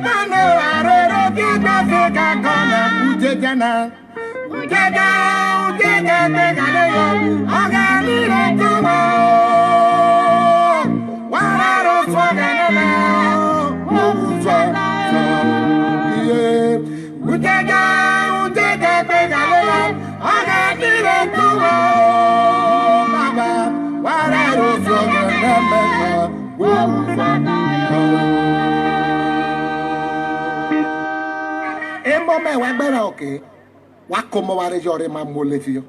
mano arero kika fika kona ujejana ujega tegale yo ogani retumo wararo swagana ujwa ujega tegale yo ogani retumo baba wararo swagana Embo me wa gbera oke wa komo wa re jore ma mo le ti yo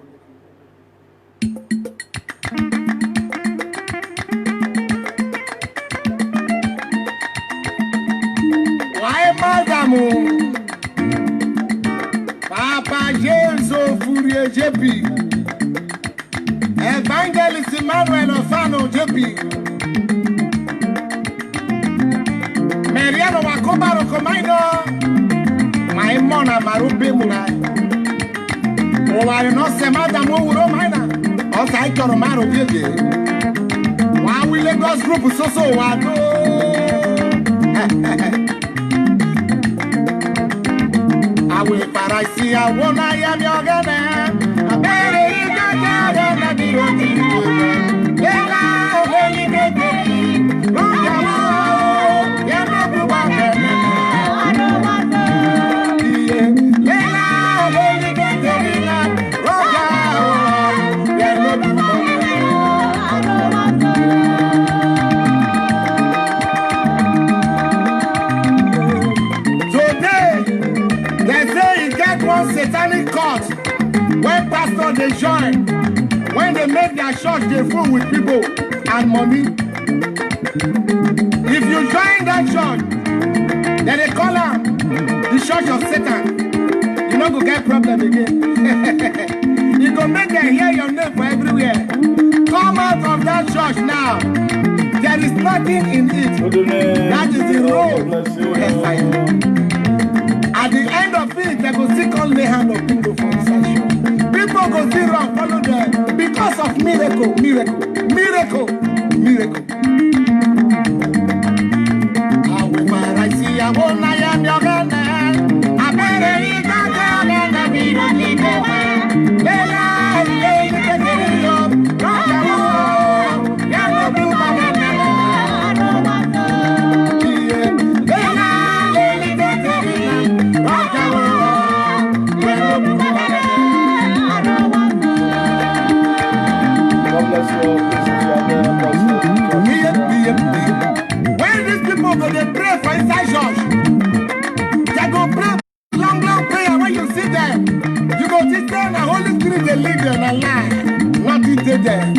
wa e madamu Papa Jesu Furie JP Evangelist Emmanuel Ofano JP Mariano Wakobaro Komaino My mona marube muna O wari no se madam owuro maina O sa ikoro maro biege Wa wi Lagos group so wa do Awe parasi awona ya mi ogene Abere igaga na biro ti Lela oheli bebe Rojawo Ya no buwa kene Satanic court when pastors they join, when they make their church they full with people and money. If you join that church, then they call them the church of Satan. You don't go get problem again. You go make them hear your name for everywhere. Come out of that church now. There is nothing in it. That is the road to hellfire. At the end of it, they go still call the hand of people for insertion. People go still wrong, follow them because of miracle. I see a one I am your gun. I better eat that and be the leader. When these people go they pray for inside church, they go pray long prayer. When you sit there, you go sit there and the Holy Spirit they lead you and lie. What is it there?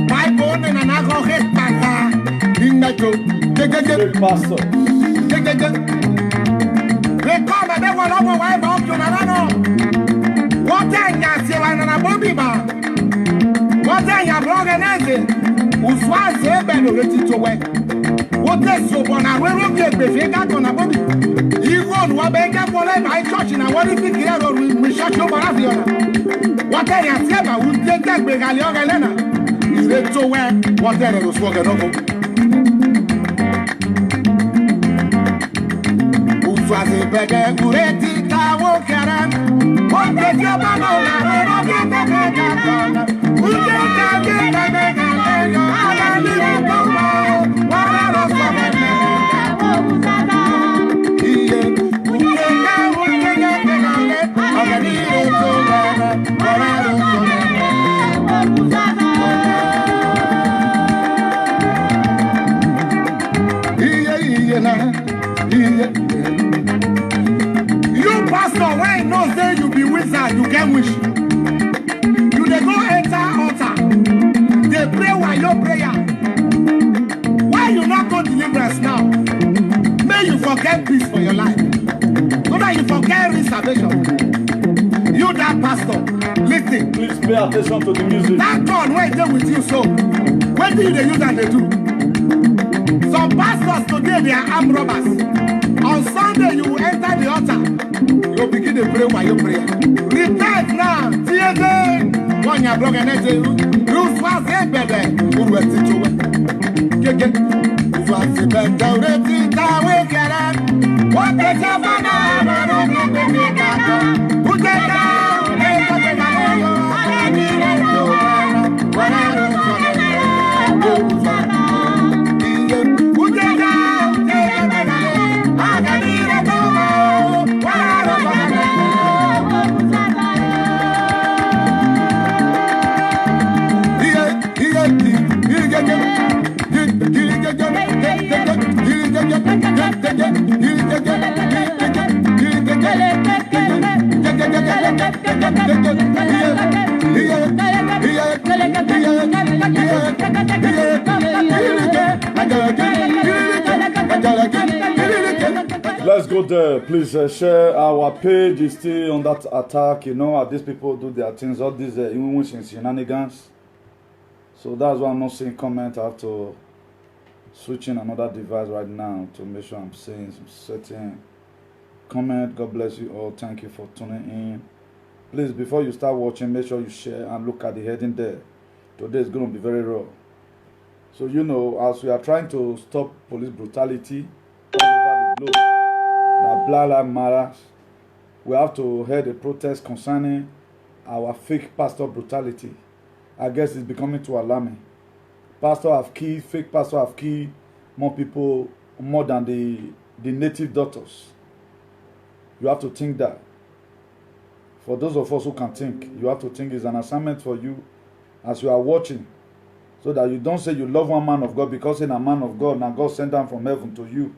Bible and an alcohol pata in the joke. They come and they want to wipe out to Narano. What time you see one and a bobby bar? What time you organize? Uswa sebe no reti to we. What is so bona we ro ke be fika to na body. Even wa be ka for my church na what is it here we church no bara fi ona. What are you say ba we take be gali o gele na. Ire to we what are you so ge no go. Uswa sebe ge ureti ka wo karam. What is your ba no na ro ke be ka na. We take be ka You pastor, when you know say you be wizard, you get wish. You dey go enter altar. They pray while your prayer. Why you not go deliverance now? May you forget peace for your life. So that you forget salvation. You that pastor, listen. Please pay attention to the music. That God wait there with you so. What do they use and they do? Some pastors today they are armed robbers. On Sunday you will enter the altar. You begin to pray while you pray. Repent now. See again. When you are broken, you swap it better. You will sit to it. You swap it better. You will sit Let's go there. Please share. Our page is still on that attack. You know how these people do their things. All these shenanigans. So that's why I'm not seeing comment. I have to switch in another device right now to make sure I'm seeing some certain comment. God bless you all. Thank you for tuning in. Please, before you start watching, make sure you share and look at the heading there. Today is going to be very raw. So, you know, as we are trying to stop police brutality all over the globe, that Black Lives Matter, we have to head a protest concerning our fake pastor brutality. I guess it's becoming too alarming. Fake pastor have killed more people, more than the native doctors. You have to think that. For those of us who can think, you have to think it's an assignment for you as you are watching. So that you don't say you love one man of God because he's a man of God, now God sent down from heaven to you.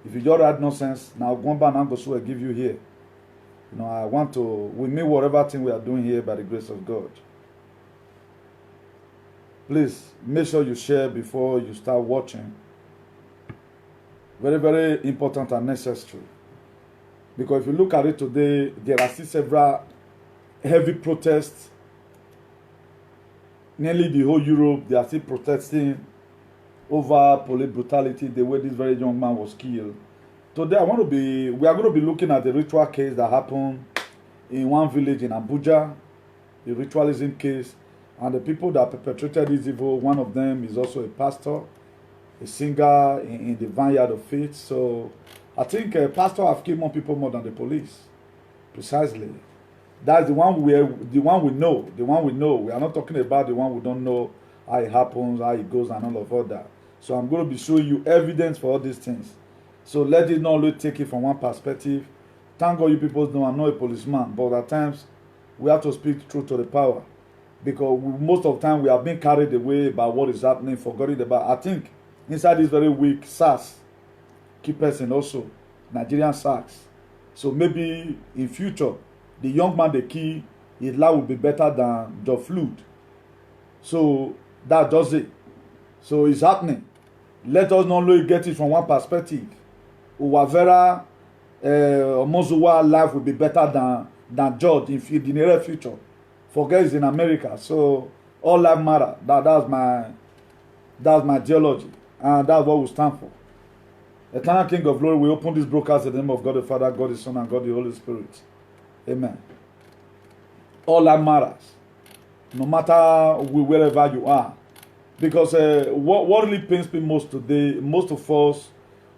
If you just had nonsense, now one man I'm going to give you here. You know, I want to, we mean whatever thing we are doing here by the grace of God. Please, make sure you share before you start watching. Very, very important and necessary. Because if you look at it today, there are still several heavy protests. Nearly the whole Europe, they are still protesting over police brutality, the way this very young man was killed. Today, we are going to be looking at the ritual case that happened in one village in Abuja, the ritualism case, and the people that perpetrated this evil. One of them is also a pastor, a singer in the Vineyard of Faith. So I think a pastor have killed more people more than the police. Precisely. That's the one we know. The one we know. We are not talking about the one we don't know how it happens, how it goes, and all of that. So I'm going to be showing you evidence for all these things. So let it not only take it from one perspective. Thank God you people know I'm not a policeman, but at times we have to speak truth to the power. Because most of the time we have been carried away by what is happening, forgetting about. I think inside this very week, SARS, key person also, Nigerian SARS. So maybe in future, the young man they kill, his life will be better than the flood. So that does it. So it's happening. Let us not only get it from one perspective. Uwavera Mozuwa life will be better than George in the near future. Forget it's in America. So all life matter. That's my ideology. And that's what we stand for. Eternal King of Glory, we open this broadcast in the name of God the Father, God the Son, and God the Holy Spirit. Amen. All that matters. No matter wherever you are. Because what really pains me most today, most of us,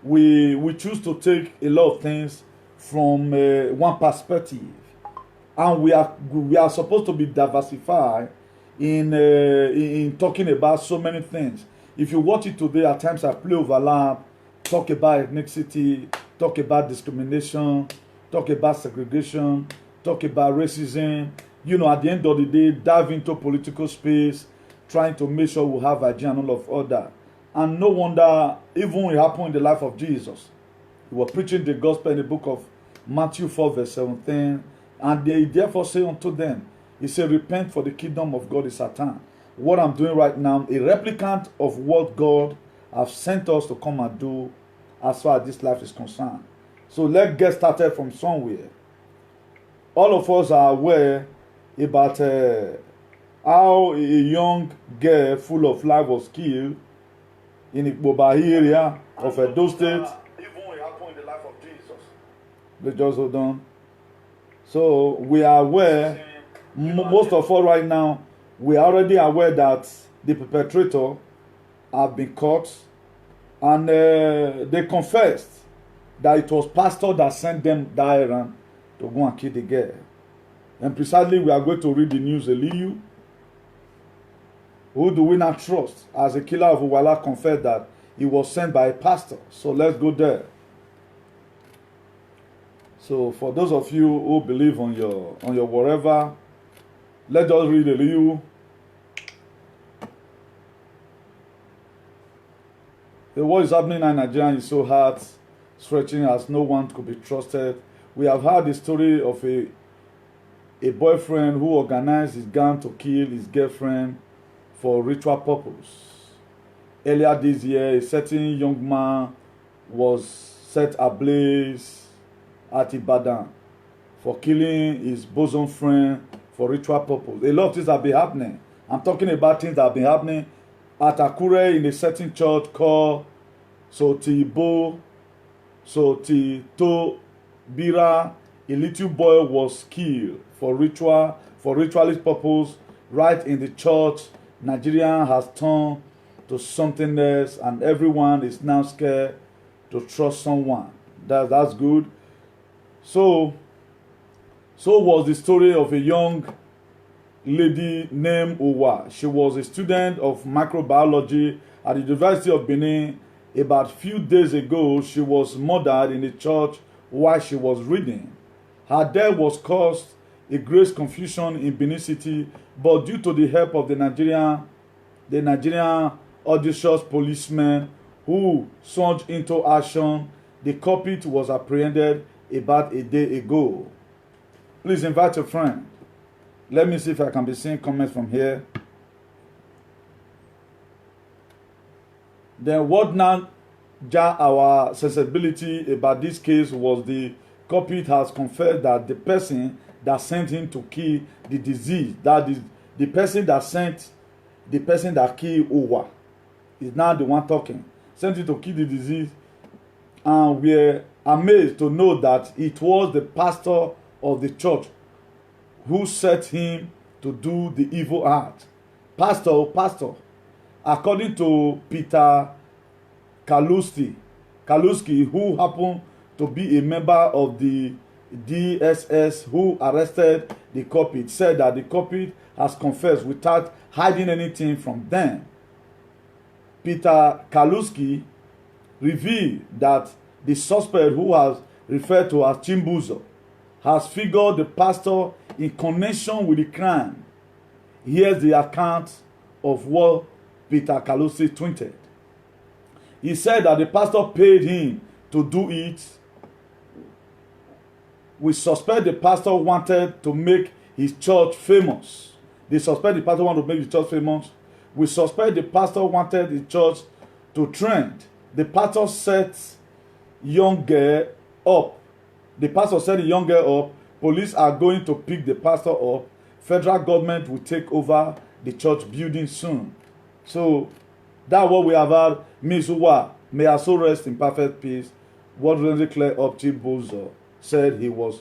we choose to take a lot of things from one perspective. And we are supposed to be diversified in talking about so many things. If you watch it today, at times I play overlap, talk about ethnicity, talk about discrimination, talk about segregation, talk about racism. You know, at the end of the day, dive into political space, trying to make sure we have agenda and all of other. And no wonder, even it happened in the life of Jesus. He was preaching the gospel in the book of Matthew 4, verse 17. And they therefore say unto them, he said, repent, for the kingdom of God is at hand. What I'm doing right now, a replicant of what God has sent us to come and do as far as this life is concerned. So let's get started from somewhere. All of us are aware about how a young girl full of life was killed in the Boba area of Edo State. Even it happened in the life of Jesus. Let's just hold on. So we are aware, most of us right now, we are already aware that the perpetrator have been caught and they confessed that it was pastor that sent them that errand to go and kill the girl. And precisely we are going to read the news. Elihu, who do we not trust? As a killer of Uwala confessed that he was sent by a pastor. So let's go there. So for those of you who believe on your whatever, let's just read Elihu. What is happening in Nigeria is so hard, stretching as no one could be trusted. We have heard the story of a boyfriend who organized his gang to kill his girlfriend for ritual purpose. Earlier this year, a certain young man was set ablaze at Ibadan for killing his bosom friend for ritual purpose. A lot of things have been happening. I'm talking about things that have been happening at Akure in a certain church called Sotibira. A little boy was killed for ritualist purpose right in the church. Nigeria has turned to something else, and everyone is now scared to trust someone. That's good. So was the story of a young lady named Uwa. She was a student of microbiology at the University of Benin. About a few days ago, she was murdered in the church while she was reading. Her death was caused a great confusion in Benin City, but due to the help of the Nigerian audacious policemen who surged into action, the culprit was apprehended about a day ago. Please invite a friend. Let me see if I can be seeing comments from here. Then what now jar our sensibility about this case was the culprit has confessed that the person that sent him to kill the disease, that is the person that killed Uwa, is now the one talking, sent him to kill the disease, and we're amazed to know that it was the pastor of the church who set him to do the evil act. Pastor, according to Peter Kaluski, who happened to be a member of the DSS who arrested the culprit, said that the culprit has confessed without hiding anything from them. Peter Kaluski revealed that the suspect, who was referred to as Chimbuzo, has figured the pastor in connection with the crime. Here's the account of what Peter Kalusi tweeted. He said that the pastor paid him to do it. We suspect the pastor wanted to make his church famous. We suspect the pastor wanted to make his church famous. We suspect the pastor wanted the church to trend. The pastor set young girl up. The pastor set the young girl up. Police are going to pick the pastor up. Federal government will take over the church building soon. So that's what we have had. Miss Uwa, may her soul rest in perfect peace. What really clear up Chibuzo said he was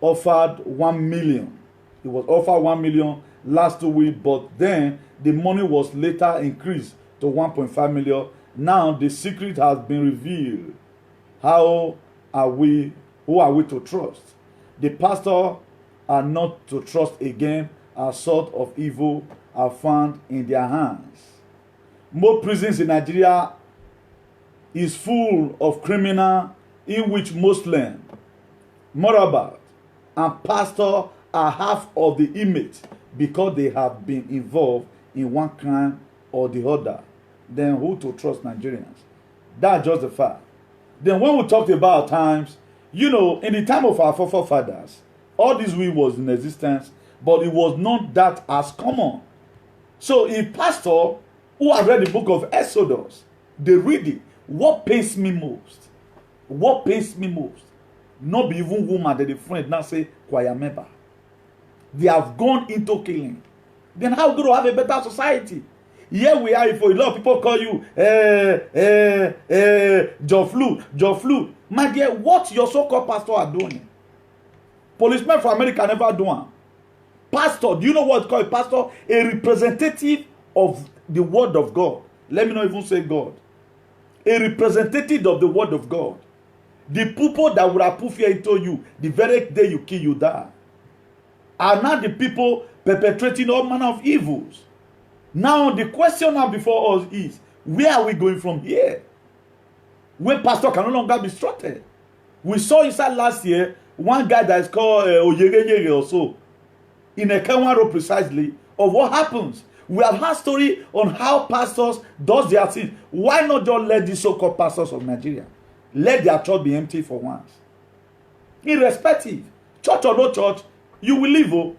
offered 1 million. He was offered 1 million last 2 weeks, but then the money was later increased to 1.5 million. Now the secret has been revealed. Who are we to trust? The pastor are not to trust again. A sort of evil are found in their hands. More prisons in Nigeria is full of criminals in which Muslim, Morabat, and pastor are half of the inmates because they have been involved in one crime or the other. Then who to trust Nigerians? That's just the fact. Then when we talked about times, in the time of our forefathers, all this will was in existence, but it was not that as common. So a pastor who has read the book of Exodus, they read it. What pains me most? What pains me most? Not be even woman that the friend now say choir member. They have gone into killing. Then how going to have a better society? Here we are. If a lot of people call you John Flu. My dear, what your so-called pastor are doing? Policemen from America never do one. Pastor, do you know what's called a pastor? A representative of the word of God. Let me not even say God. A representative of the word of God. The people that would have put fear into you, the very day you kill, you die, are now the people perpetrating all manner of evils. Now, the question now before us is, where are we going from here? When pastor can no longer be trusted. We saw inside last year, one guy that is called Oyegeyege or so, in a Kenwaro precisely, of what happens. We have had story on how pastors does their things. Why not just let these so-called pastors of Nigeria let their church be empty for once? Irrespective, church or no church, you will live. Oh.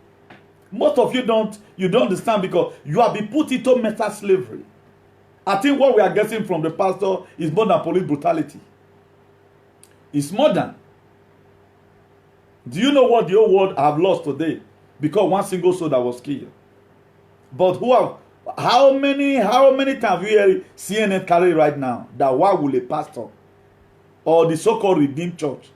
Most of you don't understand because you have been put into mental slavery. I think what we are getting from the pastor is more than police brutality. It's more than. Do you know what the whole world have lost today? Because one single soul that was killed. But how many times we hear CNN carry right now that why will a pastor or the so-called redeemed church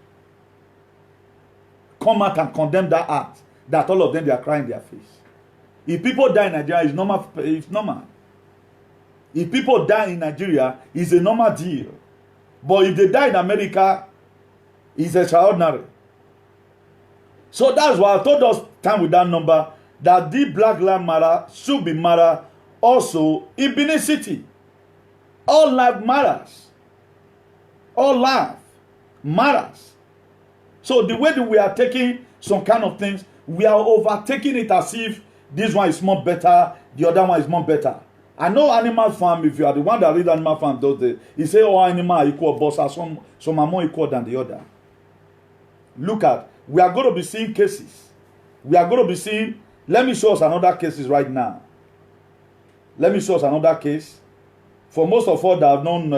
come out and condemn that act that all of them they are crying their face? If people die in Nigeria, it's normal. It's normal. If people die in Nigeria, it's a normal deal. But if they die in America, it's extraordinary. So that's why I told us time with that number that the Black Lives Matter should be matter also in Benin City. All life matters. All life matters. So the way that we are taking some kind of things, we are overtaking it as if this one is more better, the other one is more better. I know Animal Farm, if you are the one that read Animal Farm those days, he say all animals are equal, but some are more equal than the other. Look at, we are going to be seeing cases. We are going to be seeing, let me show us another cases right now. Let me show us another case. For most of us that don't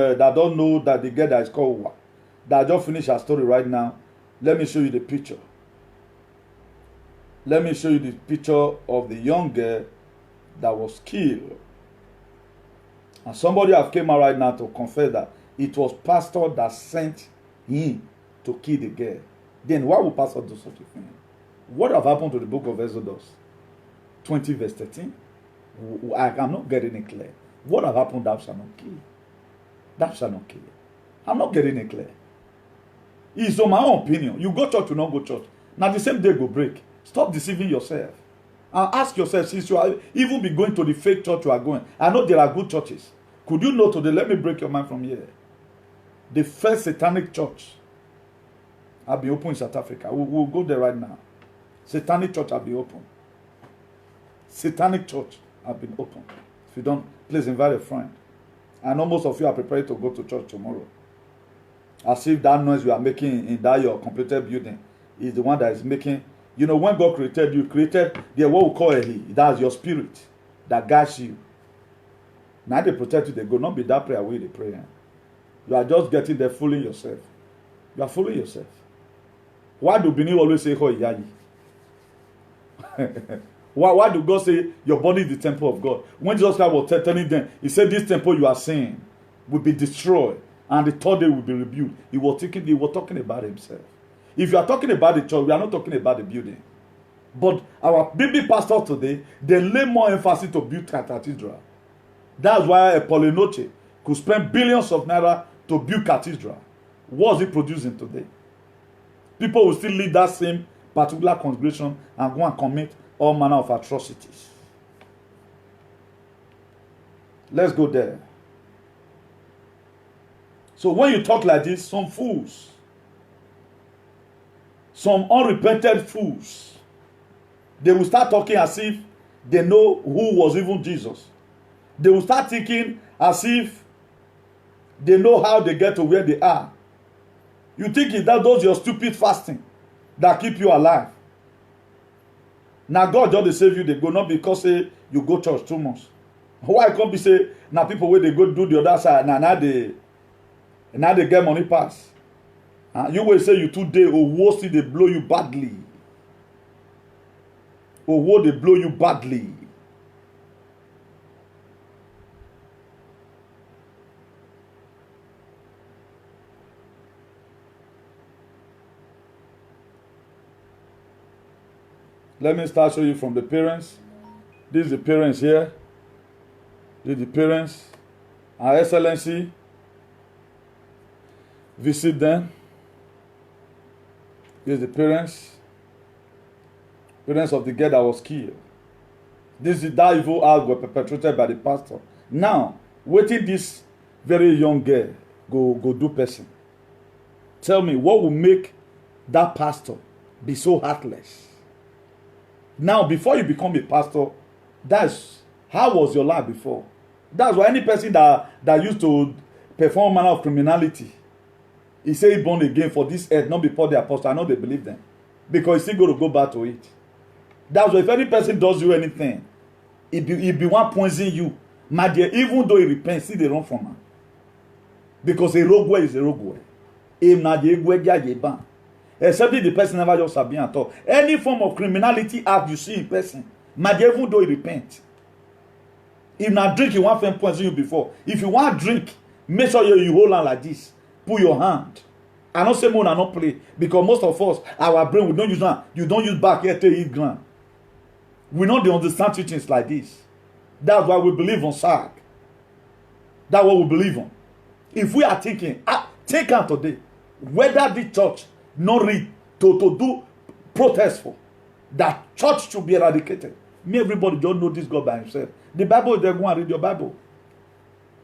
know that the girl that is called Uwa, that just finished her story right now, let me show you the picture. Let me show you the picture of the young girl that was killed. And somebody have came out right now to confess that it was pastor that sent him to kill the girl. Then why would pastor do such a thing? What have happened to the book of Exodus 20 verse 13? I am not getting it clear. What have happened? Thou shalt not kill. Thou shalt not kill. I'm not getting it clear. It's on my own opinion. You go church, you not go church. Now the same day go break. Stop deceiving yourself. And ask yourself, since you are even be going to the fake church you are going. I know there are good churches. Could you know today? Let me break your mind from here. The first satanic church have been opened in South Africa. We'll go there right now. Satanic church have been opened. Satanic church have been opened. If you don't, please invite a friend. I know most of you are prepared to go to church tomorrow. As if that noise you are making in that your completed building is the one that is making. You know, when God created you, created the what we call a he. That's your spirit that guides you. Now they protect you, they go. Not be that prayer way they pray. You are just getting there fooling yourself. You are fooling yourself. Why do Bini always say, "Ho yayi"? Why do God say your body is the temple of God? When Jesus Christ was telling them, he said, "This temple you are seeing will be destroyed, and the third day will be rebuilt." He was talking about himself. If you are talking about the church, we are not talking about the building. But our baby pastors today, they lay more emphasis to build cathedral. That's why a Polinoche could spend billions of naira to build cathedral. What is it producing today? People will still lead that same particular congregation and go and commit all manner of atrocities. Let's go there. So when you talk like this, some fools, some unrepented fools, they will start talking as if they know who was even Jesus. They will start thinking as if they know how they get to where they are. You think it's that those your stupid fasting that keep you alive. Now God just save you, they go not because say you go church 2 months. Why can't be say now people where they go do the other side now they get money pass. You will say you today or see they blow you badly. Or what they blow you badly. Let me start showing you from the parents. This is the parents here. This is the parents. Our Excellency, visit them. Here's the parents of the girl that was killed. This is that evil act were perpetrated by the pastor. Now, waiting this very young girl go do person. Tell me, what will make that pastor be so heartless? Now, before you become a pastor, that's how was your life before? That's why any person that used to perform manner of criminality, he say he born again for this earth, not before the apostle. I know they believe them. Because he's still going to go back to it. That's why if any person does you anything, he be one poison you. My dear, even though he repents, still they run from him. Because a rogue way is a rogue way. Except if the person never just have been at all. Any form of criminality act you see in person, my dear, even though he repent. If not drink, you want to poison you before. If you want drink, make sure you hold on like this. Put your hand. I don't say more and not play. Because most of us, our brain, we don't use hand. You don't use back here to eat ground. We don't understand teachings like this. That's why we believe on SAG. That's what we believe on. If we are thinking, take out today, whether the church not read to do protest for, that church should be eradicated. Me, everybody don't know this God by himself. The Bible, they go and read your Bible.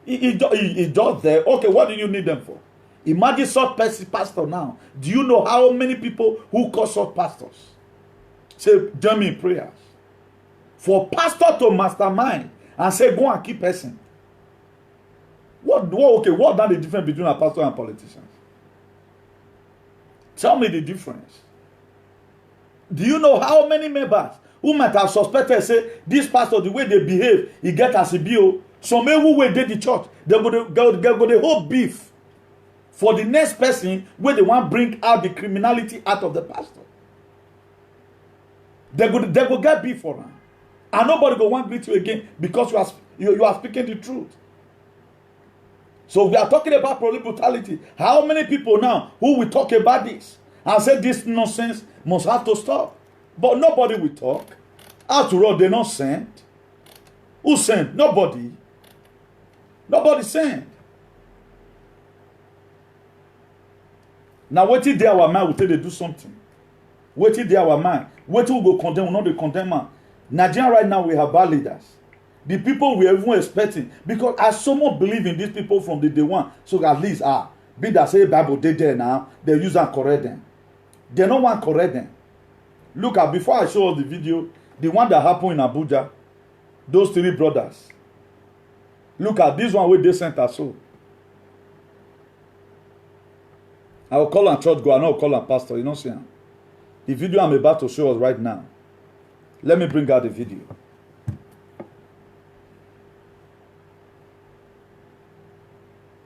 It's just there. Okay, what do you need them for? Imagine such pastor now. Do you know how many people who call such pastors? Say, join me in prayers. For pastor to mastermind and say, go and keep person. What are the difference between a pastor and politicians? Tell me the difference. Do you know how many members who might have suspected, say, this pastor, the way they behave, he get as a BO, some who will did the church, they're going to hold beef for the next person where they want to bring out the criminality out of the pastor. They go get beef for him. And nobody go want to greet you again because you are speaking the truth. So we are talking about police brutality. How many people now who will talk about this and say this nonsense must have to stop? But nobody will talk. After all, they're not sent. Who sent? Nobody. Nobody sent. Now, wait till our mind will tell they do something. Wait till our mind. Wait till we go condemn, not the condemner. Nigeria right now, we have bad leaders. The people we are even expecting, because I so much believe in these people from the day one, so at least be that say Bible they there now, they use and correct them. They don't want to correct them. Look at, before I show us the video, the one that happened in Abuja, those three brothers. Look at this one where they sent us so. I will call on church go, I know call on pastor, you know see him. The video I'm about to show us right now. Let me bring out the video.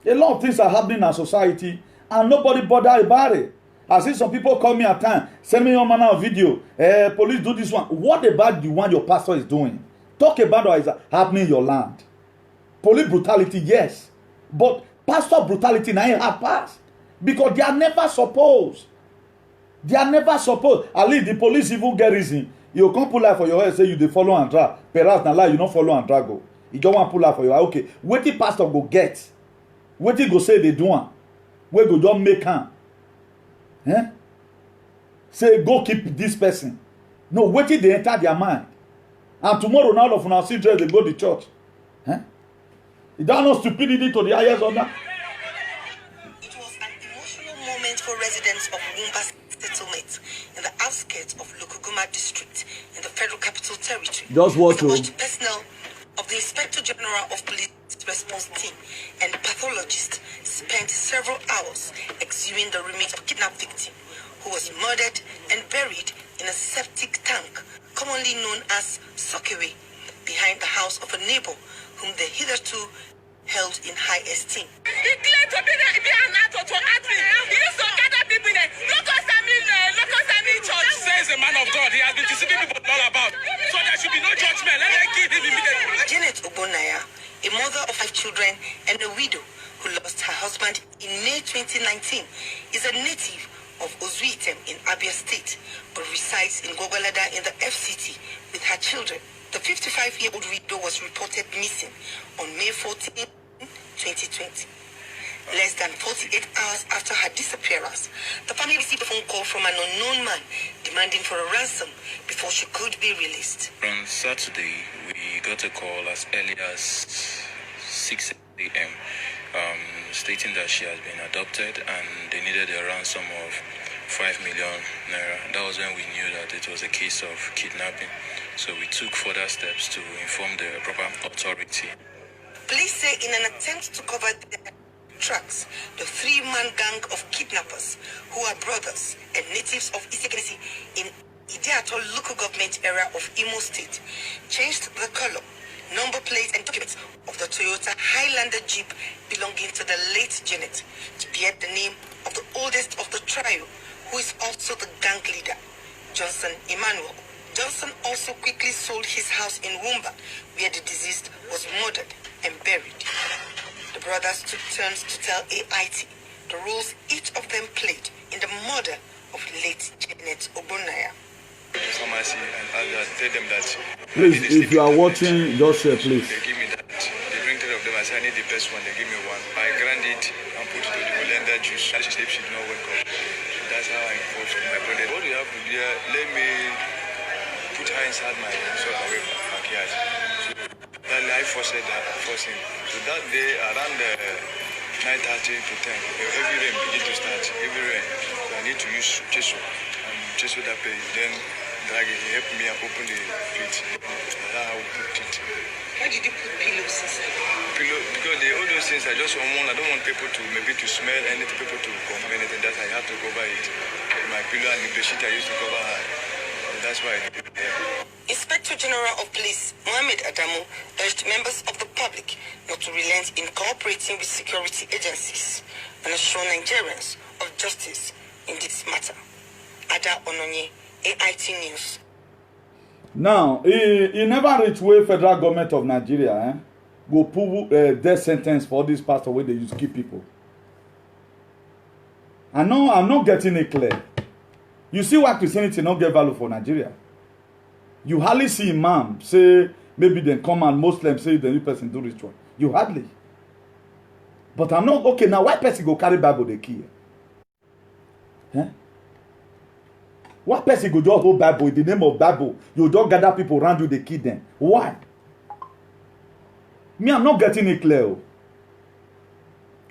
A lot of things are happening in our society and nobody bother about it. I see some people call me at time, send me your man a video. Police do this one. What about the one your pastor is doing? Talk about what is happening in your land. Police brutality, yes. But pastor brutality now have passed. Because they are never supposed. They are never supposed. At least the police even get reason. You can't pull out for your head, say you dey follow and drag. Perhaps na lie, you don't follow and drag go. You don't want pull out for your head. Okay, what the pastor go get? What he go say they do? Where go don't make him? Say go keep this person. No, wait till they enter their mind. And tomorrow now of our children they go to church. It does not stupidity to the highest order. It was an emotional moment for residents of Wumba settlement in the outskirts of Lokoguma district in the Federal Capital Territory. Just watch the personnel of the Inspector General of Police Response Team and pathologists spent several hours exhuming the remains of a kidnapped victim who was murdered and buried in a septic tank, commonly known as Sokewe, behind the house of a neighbor whom they hitherto held in high esteem. He claimed to be an automatic. He used to gather people there. Local Sami Church says a man of God. He has been deceiving people all about. So there should be no judgment. Let them kill him immediately. Janet Ogbonnaya, a mother of 5 children and a widow who lost her husband in May 2019, is a native of Ozuitem in Abia State, but resides in Gogolada in the FCT with her children. The 55-year-old widow was reported missing on May 14, 2020. Less than 48 hours after her disappearance, the family received a phone call from an unknown man demanding for a ransom before she could be released. On Saturday, we got a call as early as 6 a.m. Stating that she has been adopted and they needed a ransom of 5 million naira. That was when we knew that it was a case of kidnapping. So we took further steps to inform the proper authority. Police say in an attempt to cover their tracks, the three-man gang of kidnappers, who are brothers and natives of Isekenesi in Ideato local government area of Imo State, changed the color, number plate and documents of the Toyota Highlander Jeep belonging to the late Janet to bear the name of the oldest of the trio, who is also the gang leader, Johnson Emmanuel. Johnson also quickly sold his house in Wumba, where the deceased was murdered and buried. The brothers took turns to tell AIT the roles each of them played in the murder of late Janet Ogbonnaya. Pharmacy and tell them that. Please, if you are watching, just share, please. They give me that. They bring 3 of them. I say I need the best one. They give me one. I grind it and put it to the blender juice. She sleep, she did not wake up. So that's how I informed my brother. What do you have to do? Let me put her inside my away from my backyard. So that I forced him. So that day around 9:30 to 10, heavy rain begin to start. Heavy rain. So I need to use chisel. Chisel that pay. Then drag it. He helped me and open the pit. That's how we put it. Why did you put pillows inside? Pillow, because all those things I just want. I don't want people to smell anything, people to confirm anything. That I have to cover it. My pillow and the bedsheet I used to cover her. That's why I did it. Inspector General of Police Mohammed Adamu urged members of the public not to relent in cooperating with security agencies and assure Nigerians of justice in this matter. Ada Ononye, AIT News. Now, he never reach where federal government of Nigeria go put death sentence for this pastor where they use keep people. I know I'm not getting it clear. You see why Christianity not get value for Nigeria. You hardly see imam say maybe they come and Muslims say the new person do ritual. You hardly. But I'm not okay now. Why person go carry Bible they kill? Why person go just hold Bible in the name of Bible? You don't gather people around you, they kill them. Why? Me, I'm not getting it clear.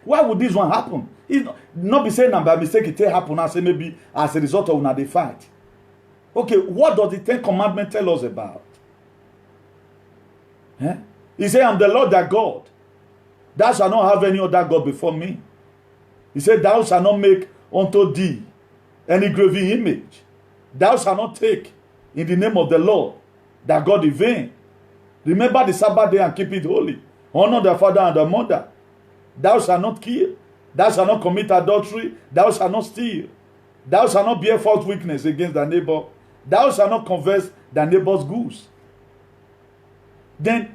Why would this one happen? It's not be saying that by mistake it happen and say maybe as a result of una they fight. Okay, what does the 10 Commandments tell us about? He said, I'm the Lord thy God. Thou shalt not have any other God before me. He said, thou shalt not make unto thee any graven image. Thou shalt not take in the name of the Lord thy God in vain. Remember the Sabbath day and keep it holy. Honor the father and the mother. Thou shalt not kill. Thou shalt not commit adultery. Thou shalt not steal. Thou shalt not bear false witness against thy neighbor. Thou shalt not converse thy neighbor's goods. Then,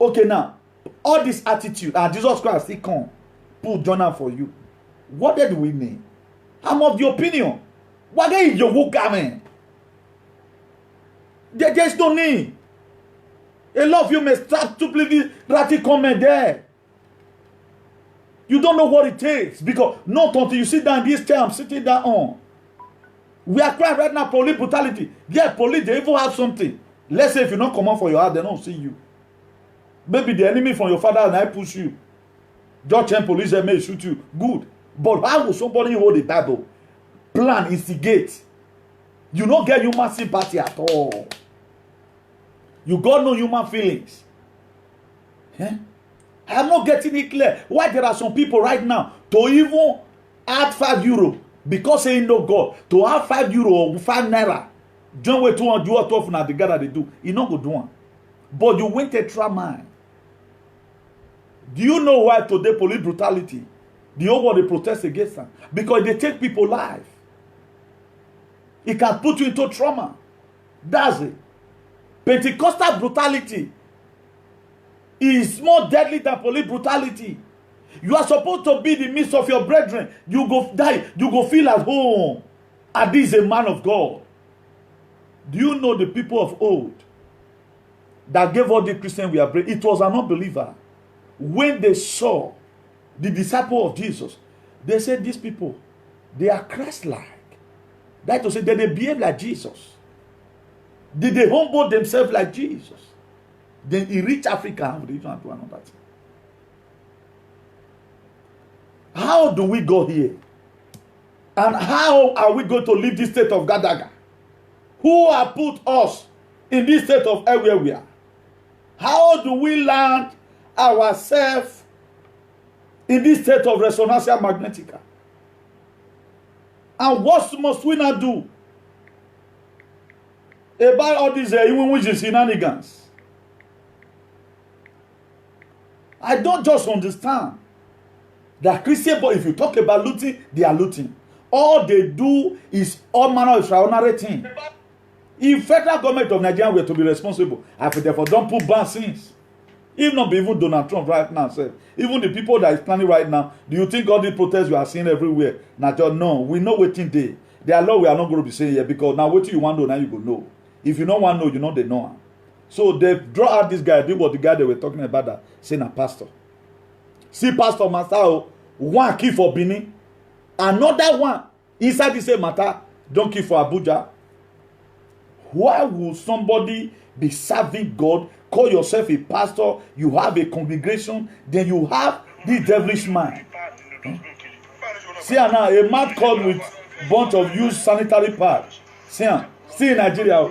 okay, now, all this attitude, and Jesus Christ, he come, put journal for you. What did we mean? I'm of the opinion. What is your work, man? There's no need. A lot of you may start to believe that comment there. You don't know what it takes because not until you sit down this chair I'm sitting down on. We are crying right now police brutality. Yeah, police, they even have something. Let's say if you don't come out for your heart, they don't see you. Maybe the enemy from your father and I push you. Just and police they may shoot you. Good. But how will somebody hold the Bible? Plan, instigate. You don't get human sympathy at all. You got no human feelings. I'm not getting it clear. Why there are some people right now to even add €5 because they know God. To have €5 or 5 naira. John way 200 you are tough now the guy that they do. You not go do one. But you went a trauma. Do you know why today police brutality? The whole world they protest against them? Because they take people life. It can put you into trauma. That's it. Pentecostal brutality is more deadly than police brutality. You are supposed to be in the midst of your brethren. You go die. You go feel at home. And this is a man of God. Do you know the people of old that gave all the Christian we are praying? It was an unbeliever. When they saw the disciple of Jesus, they said these people, they are Christ-like. That is to say, that they behave like Jesus. Did they humble themselves like Jesus? Then he reached Africa and reached to another thing. How do we go here? And how are we going to leave this state of Gadaga? Who have put us in this state of where we are? How do we land ourselves in this state of Resonantia Magnetica? And what must we not do about all these even which is shenanigans? I don't just understand that Christian, but if you talk about looting, they are looting. All they do is all manner of extraordinary thing. If federal government of Nigeria were to be responsible, I could therefore don't put ban since. If not be even Donald Trump right now, sir. Even the people that is planning right now, do you think all the protests you are seeing everywhere? No, we know what thing they. Their law we are not going to be saying here because now what you want to know, now you go know. If you don't want to know, you know they know. So they draw out this guy, do what the guy they were talking about that, saying a pastor. See Pastor Masao, one key for Benin, another one inside the same matter, don't key for Abuja. Why would somebody be serving God, call yourself a pastor, you have a congregation, then you have this devilish mind? See now, a man called with bunch of used sanitary pads. See in Nigeria.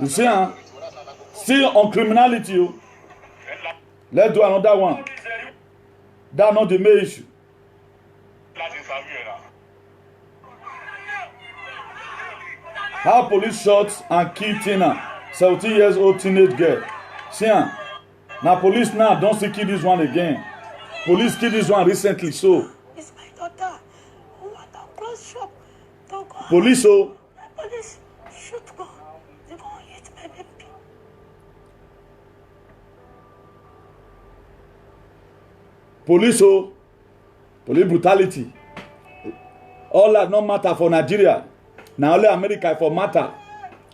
You see, still on criminality. Let's do another one. That's not the main issue. How police shot and killed Tina, 17 years old teenage girl. See, now police now don't see kill this one again. Police killed this one recently, so. It's my daughter who want to close shop. Don't go. Police, oh. Police shoot go. They go hit my baby. Police, oh. Police brutality. All that no matter for Nigeria. Now only America for matter.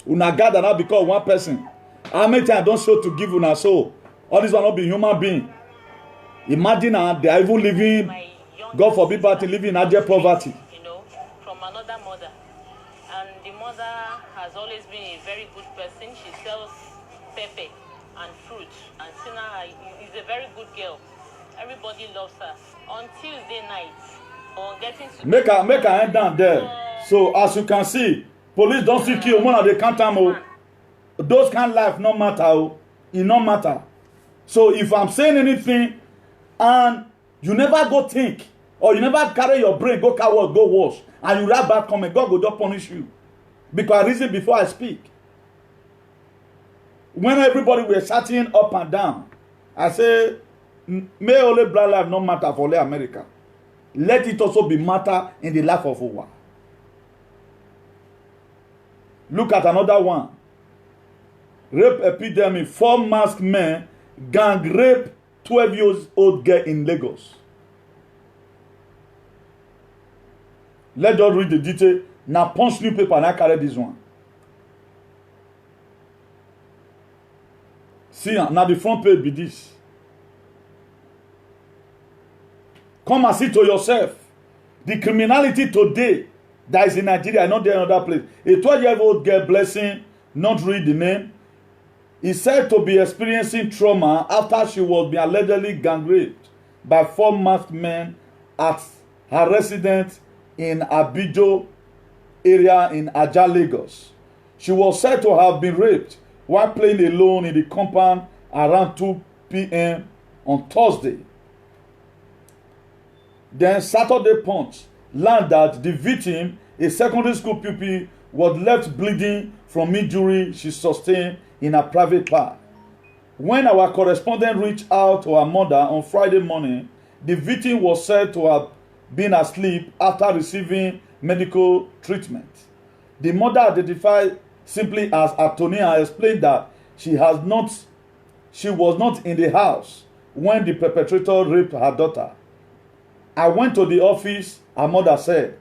Una gather now because one person. How many times don't show to give una soul? All this will not be human being. Imagine they are even living, God forbid, but living in abject poverty. You know, from another mother. And the mother has always been a very good person. She sells pepper and fruit. And Sina is a very good girl. Everybody loves her. On Tuesday night, on getting to... Make her end down there. So as you can see, police don't still kill one of the cantam. Those kind of life no matter. It no matter. So if I'm saying anything and you never go think or you never carry your brain, go coward, go wash, and you write back comment, God will just punish you. Because I reason before I speak. When everybody were shouting up and down, I say, may only black life no matter for only America. Let it also be matter in the life of Owa. Look at another one. Rape epidemic. 4 masked men gang rape 12-year-old girl in Lagos. Let's just read the detail. Now Punch newspaper and I carry this one. See, now the front page be this. Come and see to yourself. The criminality today that is in Nigeria, not there in another place. A 12-year-old girl, Blessing, not read the name, is said to be experiencing trauma after she was being allegedly gang raped by 4 masked men at her residence in Abijo area in Aja, Lagos. She was said to have been raped while playing alone in the compound around 2 p.m. on Thursday. Then Saturday Punch learned that the victim, a secondary school pupil, was left bleeding from injury she sustained in a private part. When our correspondent reached out to her mother on Friday morning, the victim was said to have been asleep after receiving medical treatment. The mother identified simply as Antonia explained that she was not in the house when the perpetrator raped her daughter. I went to the office, her mother said,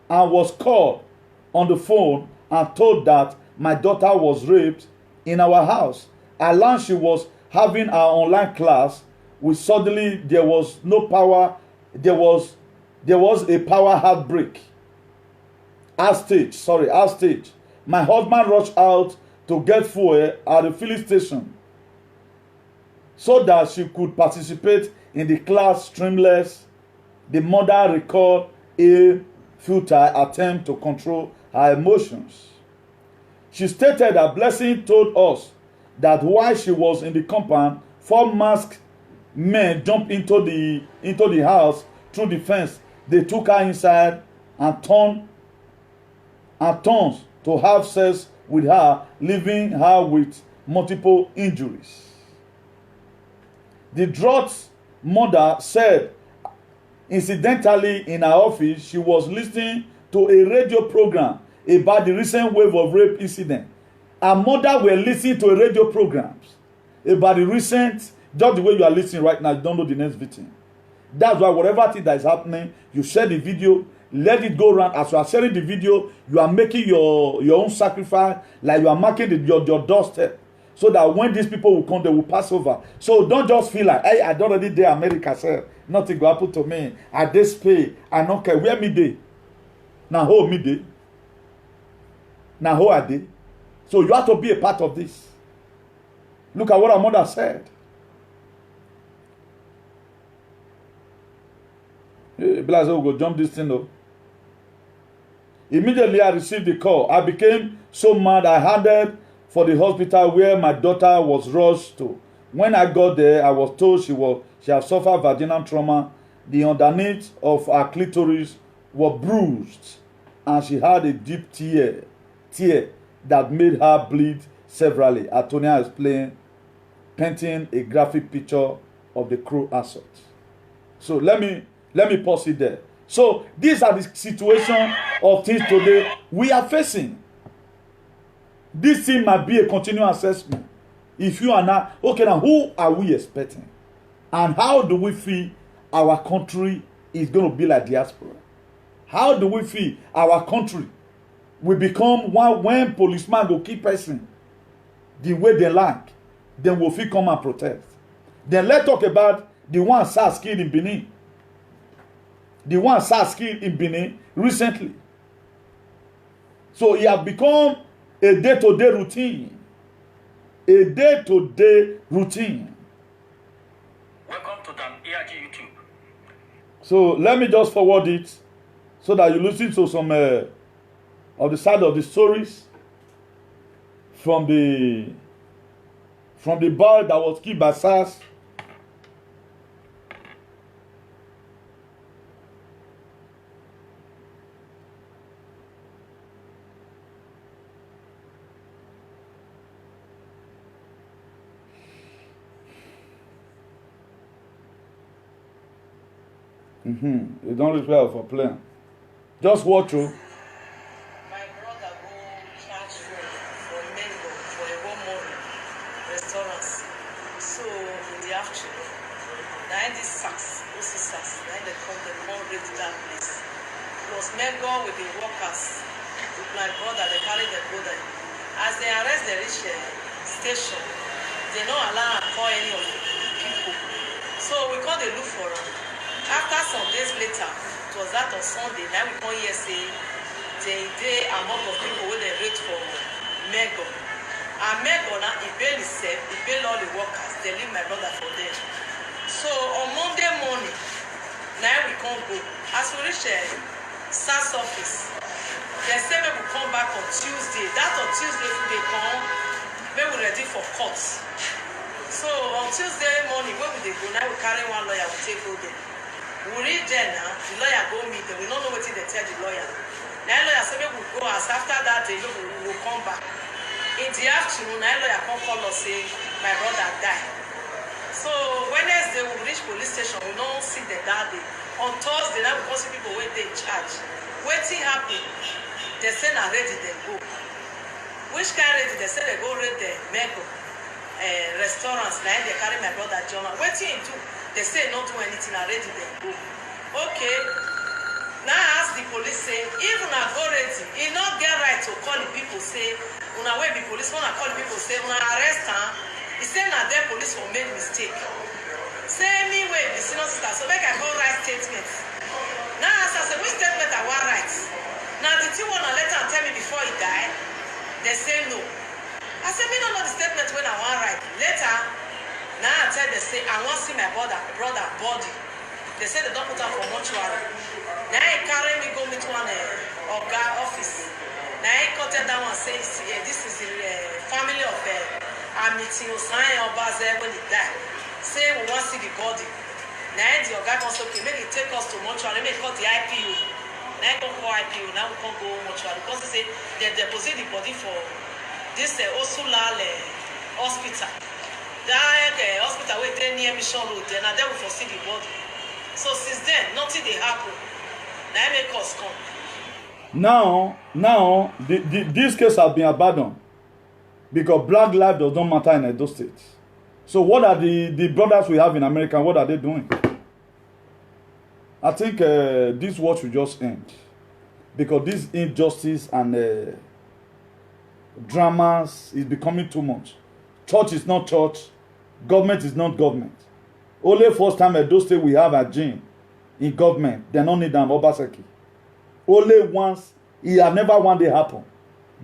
and was called on the phone and told that my daughter was raped in our house. I learned she was having our online class. Suddenly there was no power. There was a power outbreak. Stage. My husband rushed out to get fuel at the filling station so that she could participate in the class streamless. The mother recalled a futile attempt to control her emotions. She stated that Blessing told us that while she was in the compound, 4 masked men jumped into the house through the fence. They took her inside and turned to have sex with her, leaving her with multiple injuries. The distraught mother said, incidentally, in her office, she was listening to a radio program about the recent wave of rape incident. Her mother were listening to a radio programs about the recent, just the way you are listening right now, you don't know the next victim. That's why whatever thing that is happening, you share the video, let it go around. As you are sharing the video, you are making your own sacrifice, like you are marking your doorstep, so that when these people will come, they will pass over. So don't just feel like, hey, I don't already there America, sir. Nothing will happen to me. I this pay. I don't care. Where me day? Now who me day? Now who are they? So you have to be a part of this. Look at what our mother said. Blazo will go jump this thing though. Immediately I received the call. I became so mad I headed for the hospital where my daughter was rushed to. When I got there, I was told she had suffered vaginal trauma. The underneath of her clitoris were bruised, and she had a deep tear that made her bleed severally. Antonia explained, painting a graphic picture of the cruel assault. So let me pause it there. So these are the situation of things today we are facing. This thing might be a continual assessment. If you are not, okay, now who are we expecting? And how do we feel our country is going to be like diaspora? How do we feel our country will become one when policemen go keep person the way they like? Then we'll feel come and protest. Then let's talk about the one SARS killed in Benin. The one SARS killed in Benin recently. So it has become a day-to-day routine. A day-to-day routine. Welcome to the ARG YouTube. So let me just forward it so that you listen to some of the side of the stories from the boy that was killed by SARS. You don't require for plan. Just watch you. My brother go charge for mango for a one morning restaurants. So in the afternoon, now this SARS, now they come the more rate that place. Plus mango with the workers, with my brother, they carry the brother. As they arrest the rich station, they don't allow to call any of the people. So we call the look for them. After some days later, it was that on Sunday, now we come here say they among of people where they rate for Mego. And Mego now he bail himself, he bail all the workers, they leave my brother for them. So on Monday morning, now we can't go. As we reach SARS office, they say we will come back on Tuesday. That on Tuesday they come, we will ready for court. So on Tuesday morning, when we go, now we carry one lawyer, we take go there. We read there now, the lawyer go meet them. We don't know what they tell the lawyer. Now lawyer say we will go as after that day we will come back. In the afternoon, now lawyer come call us say my brother died. So Wednesday we reach police station, we don't see them that day. On Thursday, now we go see people where they in charge. Waiting happen, they say now ready they go. which carry they say they go raid the Mego restaurants. Now they carry my brother John. Waiting to they say not do anything already. They go. Okay. Now ask the police say if una go ready, he not get right to call the people say una wey be police wanna call the people say una arrest her. He say na their police will make mistake. Say me wey be senior sister, so make I go write statement. Now as I say which statement I want write? Now the two wanna let her tell me before he die. They say no. I say me don't know the statement when I want write. Later, now I tell they say I want see my brother body. They say they don't put her for mortuary. Now he carry me go meet one Oga office. Now he cut it down and say, this is the family of Amiti Osai Obaze when he died. Say we want to see the body. Now the Oga also okay, maybe take us to mortuary, maybe call the IPO. Now he don't call IPO, now we can't go mortuary. Because they say they deposit the body for this Osulale hospital. That hospital where they near Mission Road, then they will foresee the body. So since then, nothing they happen. Now make us come. Now, this case has been abandoned because black life does not matter in Edo State. So what are the brothers we have in America? What are they doing? I think this war should just end because this injustice and dramas is becoming too much. Church is not church. Government is not government. Only first time Edo State we have a gene in government. They don't need them Obaseki. Only once, it have never one day happen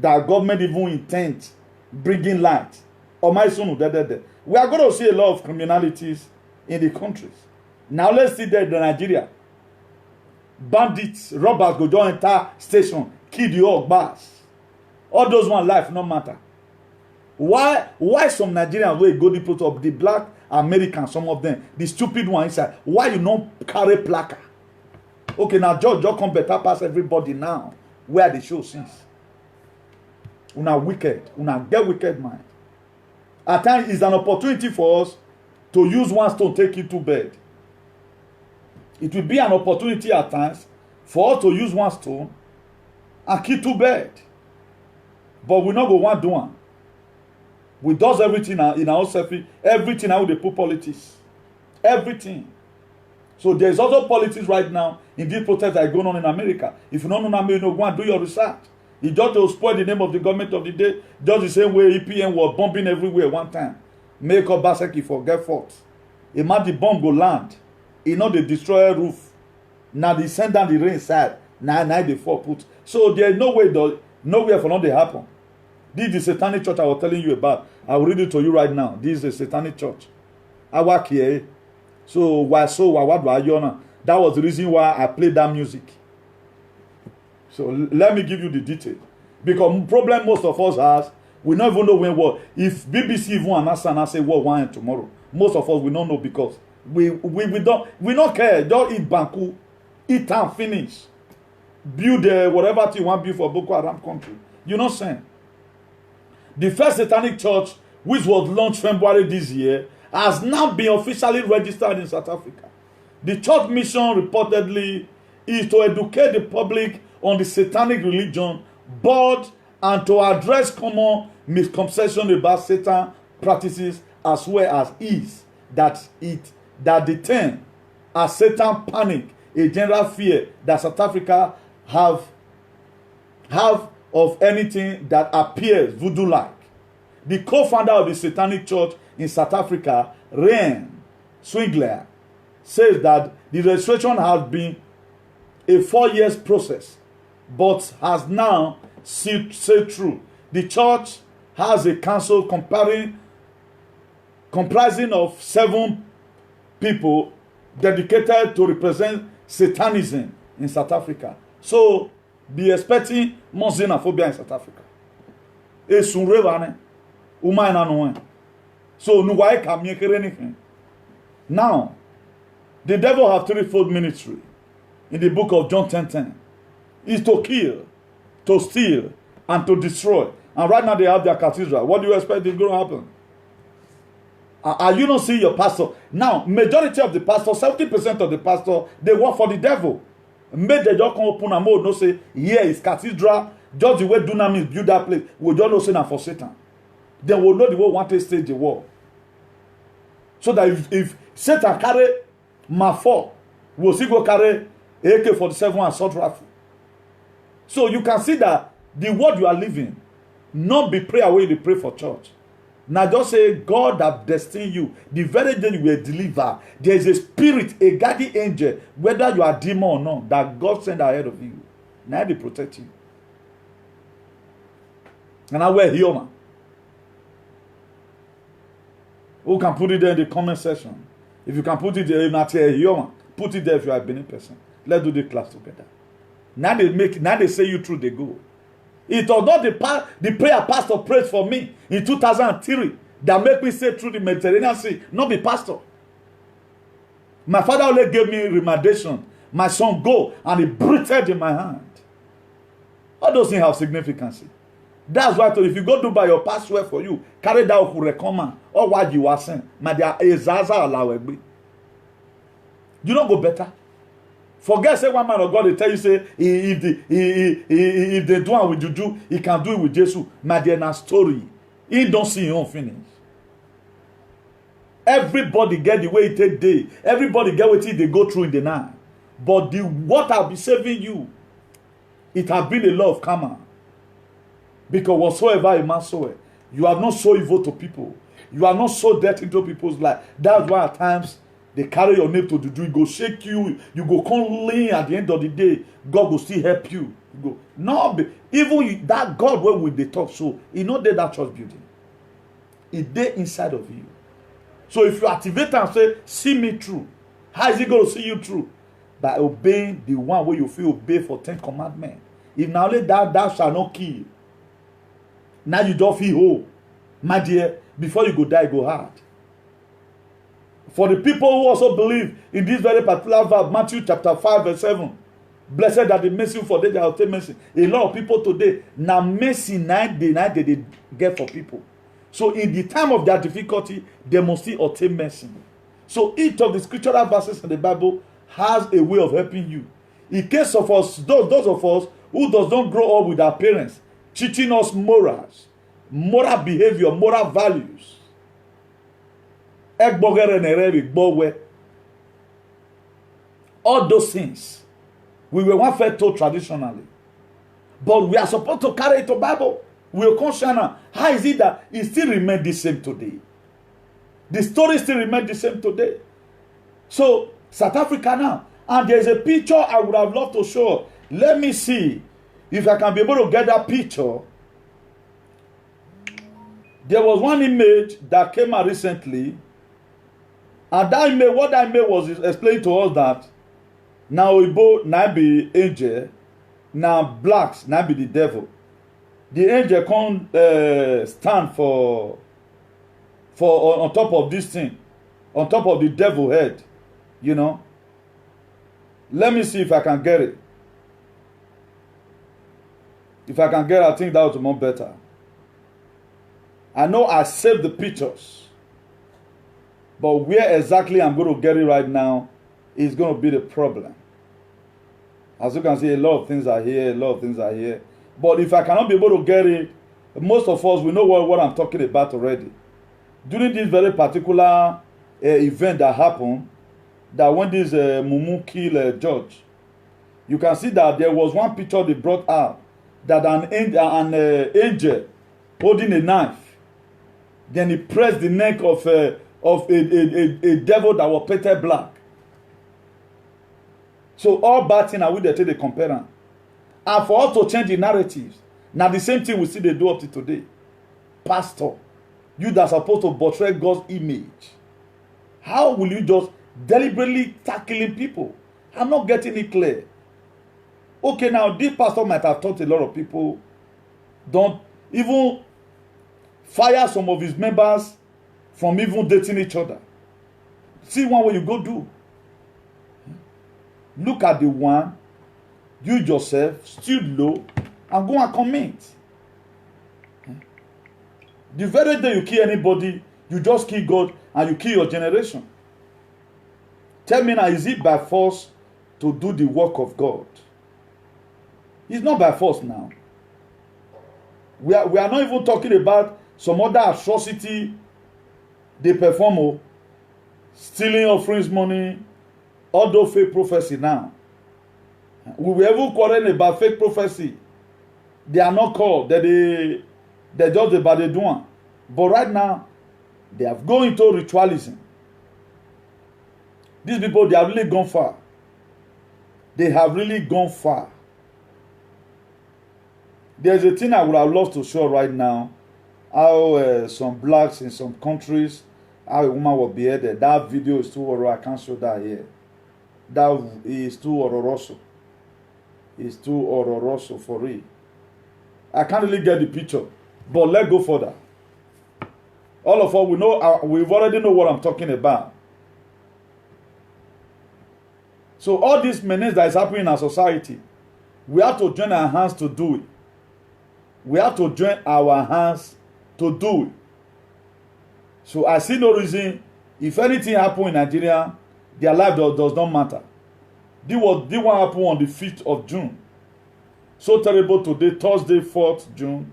that government even intent bringing light. Or my son, we are going to see a lot of criminalities in the countries. Now let's see that in Nigeria. Bandits, robbers go down entire station, kill the old bars. All those one life no matter. Why some Nigerians will go the put of the black Americans, some of them, the stupid one inside. Why you not carry placard? Okay, now George come better pass everybody now. Where the show since? Una wicked. Una get wicked mind. At times it's an opportunity for us to use one stone take it to bed. It will be an opportunity at times for us to use one stone and kill to bed. But we not go one do one. We does everything in our selfie, everything how they put politics. Everything. So there's also politics right now in these protests that are going on in America. If you don't know America, go and do your research. It just to spoil the name of the government of the day, just the same way EPN was bombing everywhere one time. Make up Baseki forget fault. Imagine the bomb go land. You know they destroy a roof. Now they send down the rain inside. Now they fall put. So there's no way, nowhere for not to happen. This is the satanic church I was telling you about. I will read it to you right now. This is a satanic church. I work here. So why that was the reason why I played that music. So let me give you the detail. Because problem most of us has, we don't even know when war. If BBC even announce and say war one tomorrow, most of us we don't know because we don't care. Just eat Banku, eat and finish. Build whatever you want to build for Boko Haram country. You know what I'm saying? The first satanic church, which was launched February this year, has now been officially registered in South Africa. The church mission reportedly is to educate the public on the satanic religion, but and to address common misconceptions about Satan practices as well as that the term as Satan panic, a general fear that South Africa have of anything that appears voodoo-like. The co-founder of the satanic church in South Africa, Ryan Swingler, says that the registration has been a 4 years process, but has now said through. The church has a council comprising of 7 people dedicated to represent Satanism in South Africa. So, be expecting more xenophobia in South Africa. So, now, the devil have threefold ministry in the book of John 10:10. Is to kill, to steal, and to destroy. And right now they have their cathedral. What do you expect is going to happen? Are you not seeing your pastor? Now, majority of the pastor, 70% of the pastor, they work for the devil. Make the door come open and more no say, here is cathedral. Just the way Dunamis build that place, we don't know say na for Satan. Then we'll know the way we want to stage the war. So that if Satan carry Mark 4, we'll see go carry AK-47 assault rifle. So you can see that the word you are living, not be prayer where you pray for church. Now just say, God have destined you. The very day you will deliver, there is a spirit, a guardian angel, whether you are demon or not, that God sent ahead of you. Now they protect you. And I wear human. Who can put it there in the comment section? If you can put it there, if not here, human, put it there if you are a Benin person. Let's do the class together. Now they say you through, they go. It was not the prayer pastor prayed for me in 2003 that make me say through the Mediterranean Sea, not be pastor. My father only gave me recommendation. My son go, and he breathed in my hand. All those things have significance. That's why if you go to buy your password for you, carry that who recommend or what you are saying. My dear, you don't go better. Forget say one man of God they tell you say if they do it with juju, he can do it with Jesus. My dear, na story. He don't see his own finish. Everybody get the way it take day. Everybody get what they go through in the night. But the what will be saving you, it has been a law of karma. Because whatsoever a man soweth, you are not so evil to people. You are not so death into people's life. That's why at times they carry your name to the do. It go shake you. You go come lean at the end of the day. God will still help you. You go no, even that God where we they talk so he not there that church building. It there inside of you. So if you activate and say, see me through, how is he going to see you through? By obeying the one where you feel obey for 10 commandments. If now only thou shall not kill. Now you don't feel whole. My dear, before you go die, go hard. For the people who also believe in this very particular verse, Matthew chapter 5 verse 7. Blessed are the mercy for they that obtain mercy. A lot of people today, now mercy night they get for people. So in the time of their difficulty, they must still obtain mercy. So each of the scriptural verses in the Bible has a way of helping you. In case of us, those of us who does not grow up with our parents, teaching us morals, moral behavior, moral values. All those things we were one fed told traditionally, but we are supposed to carry it to Bible. We are conscious now. How is it that it still remains the same today? The story still remains the same today. So South Africa now, and there is a picture I would have loved to show. Let me see if I can be able to get that picture. There was one image that came out recently. And that image, what that image was explained to us that now Igbo now be angel, now blacks now be the devil. The angel can't stand for on top of this thing, on top of the devil head, you know. Let me see if I can get it. If I can get it, I think that would be more better. I know I saved the pictures. But where exactly I'm going to get it right now is going to be the problem. As you can see, a lot of things are here, a lot of things are here. But if I cannot be able to get it, most of us, we know what I'm talking about already. During this very particular event that happened, that when this Mumu killed George, you can see that there was one picture they brought out, that an angel holding a knife, then he pressed the neck of a devil that was painted black. So all bad things are with the they compare them. And for us to change the narratives, now the same thing we see they do up to today. Pastor, you that are supposed to portray God's image, how will you just deliberately start killing people? I'm not getting it clear. Okay, now this pastor might have taught a lot of people, don't even fire some of his members from even dating each other. See one way you go do. Look at the one, you yourself, stood low, and go and comment. The very day you kill anybody, you just kill God and you kill your generation. Tell me now, is it by force to do the work of God? It's not by force now. We are not even talking about some other atrocity they perform, stealing offerings money, all those fake prophecy now. We were even quarreling about fake prophecy. They are not called, they're just about the doing. But right now, they have gone into ritualism. These people, they have really gone far. They have really gone far. There's a thing I would have loved to show right now. How some blacks in some countries, how a woman will be beheaded. That video is too horror. I can't show that here. That is too horroroso. It's too horroroso for real. I can't really get the picture. But let's go further. All of us, we know, we've already know what I'm talking about. So all this menace that is happening in our society, we have to join our hands to do it. We have to join our hands to do it. So I see no reason, if anything happen in Nigeria, their life does not matter. This one happened on the 5th of June. So terrible today, Thursday, 4th June.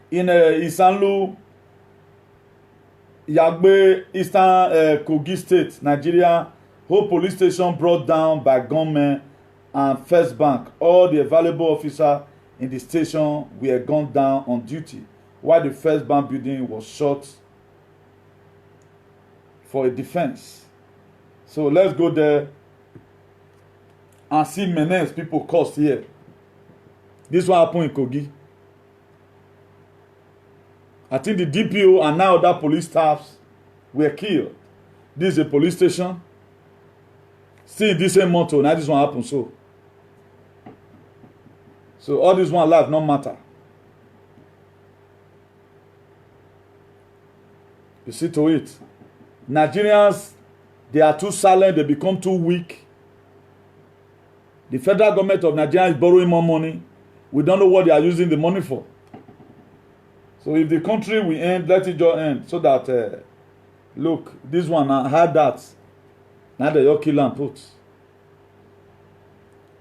In Isanlu, Yagbe, Eastern Kogi State, Nigeria, whole police station brought down by gunmen and First Bank. All the available officers in the station were gunned down on duty, while the First Bank building was shot for a defense. So let's go there and see menace people caused here. This one happened in Kogi. I think the DPO and now other police staffs were killed. This is a police station. Still in this same motto, now this one happened so. So all this one life no matter. You see to it. Nigerians, they are too silent, they become too weak. The federal government of Nigeria is borrowing more money. We don't know what they are using the money for. So if the country will end, let it just end. So that, look, this one had that. Now they all kill and put.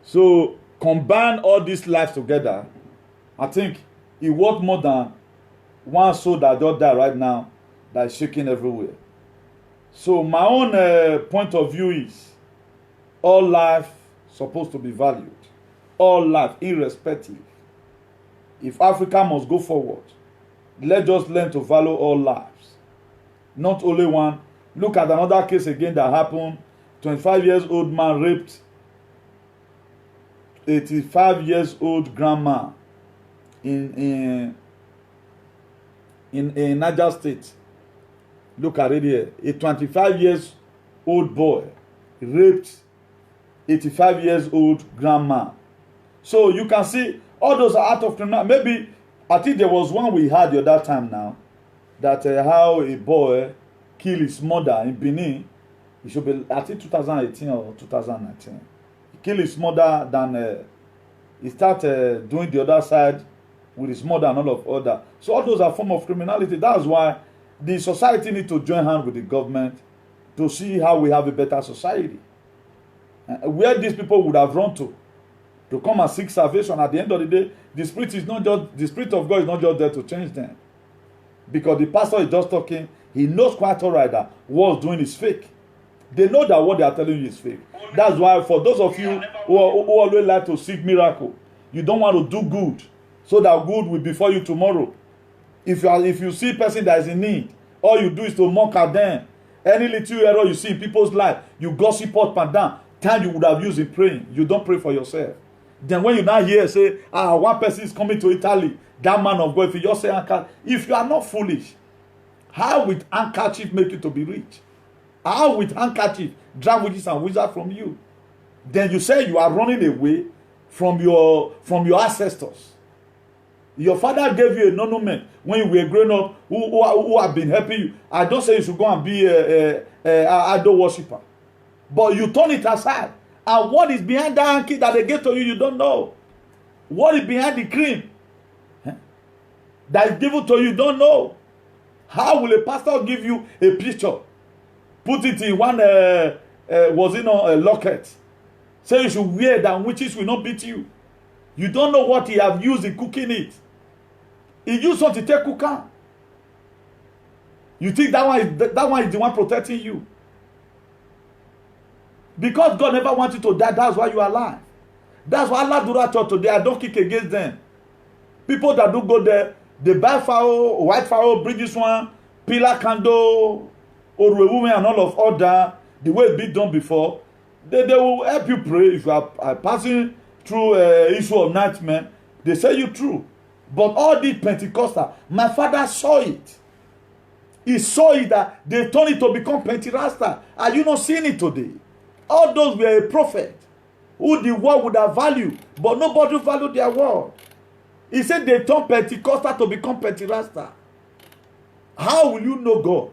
So combine all these lives together. I think it worth more than one soul that just died right now that is shaking everywhere. So my own point of view is all life supposed to be valued. All life, irrespective. If Africa must go forward, let's just learn to value all lives. Not only one. Look at another case again that happened. 25 years old man raped 85 years old grandma in Niger State. Look at it here. A 25 years old boy raped 85 years old grandma. So you can see all those are out of criminal. Maybe I think there was one we had the other time now that how a boy killed his mother in Benin. It should be I think 2018 or 2019. He killed his mother, then he started doing the other side with his mother and all of other. So all those are form of criminality. That's why the society need to join hands with the government to see how we have a better society. Where these people would have run to come and seek salvation. At the end of the day, the Spirit of God is not just there to change them. Because the pastor is just talking, he knows quite all right that what's doing is fake. They know that what they are telling you is fake. That's why for those of you who always like to seek miracle, you don't want to do good so that good will be for you tomorrow. If you see a person that is in need, all you do is to mock at them. Any little error you see in people's life, you gossip up and down. Time you would have used in praying, you don't pray for yourself. Then when you now hear say, one person is coming to Italy, that man of God, if you just say, if you are not foolish, how will handkerchief make you to be rich? How will handkerchief drag witches and wizards from you? Then you say you are running away from your ancestors. Your father gave you a monument when you were growing up who have been helping you. I don't say you should go and be a idol worshiper. But you turn it aside. And what is behind that hanky that they gave to you, you don't know. What is behind the cream that is given to you, don't know. How will a pastor give you a picture? Put it in one, a locket. Say you should wear that witches will not beat you. You don't know what he have used in cooking it. He used something to take kuka. You think that one is the one protecting you? Because God never wants you to die, that's why you are alive. That's why Allah do that church today. I don't kick against them. People that do go there, they buy fowl, white fowl, bring this one, pillar candle, or women and all that, the way it been done before. They will help you pray if you are passing through issue of nightmare. They say you true. But all these Pentecostal, my father saw it. He saw it that they turned it to become Pentecoster. Are you not seeing it today? All those were a prophet who the world would have valued, but nobody valued their word. He said they turned Pentecostal to become Pentecoster. How will you know God?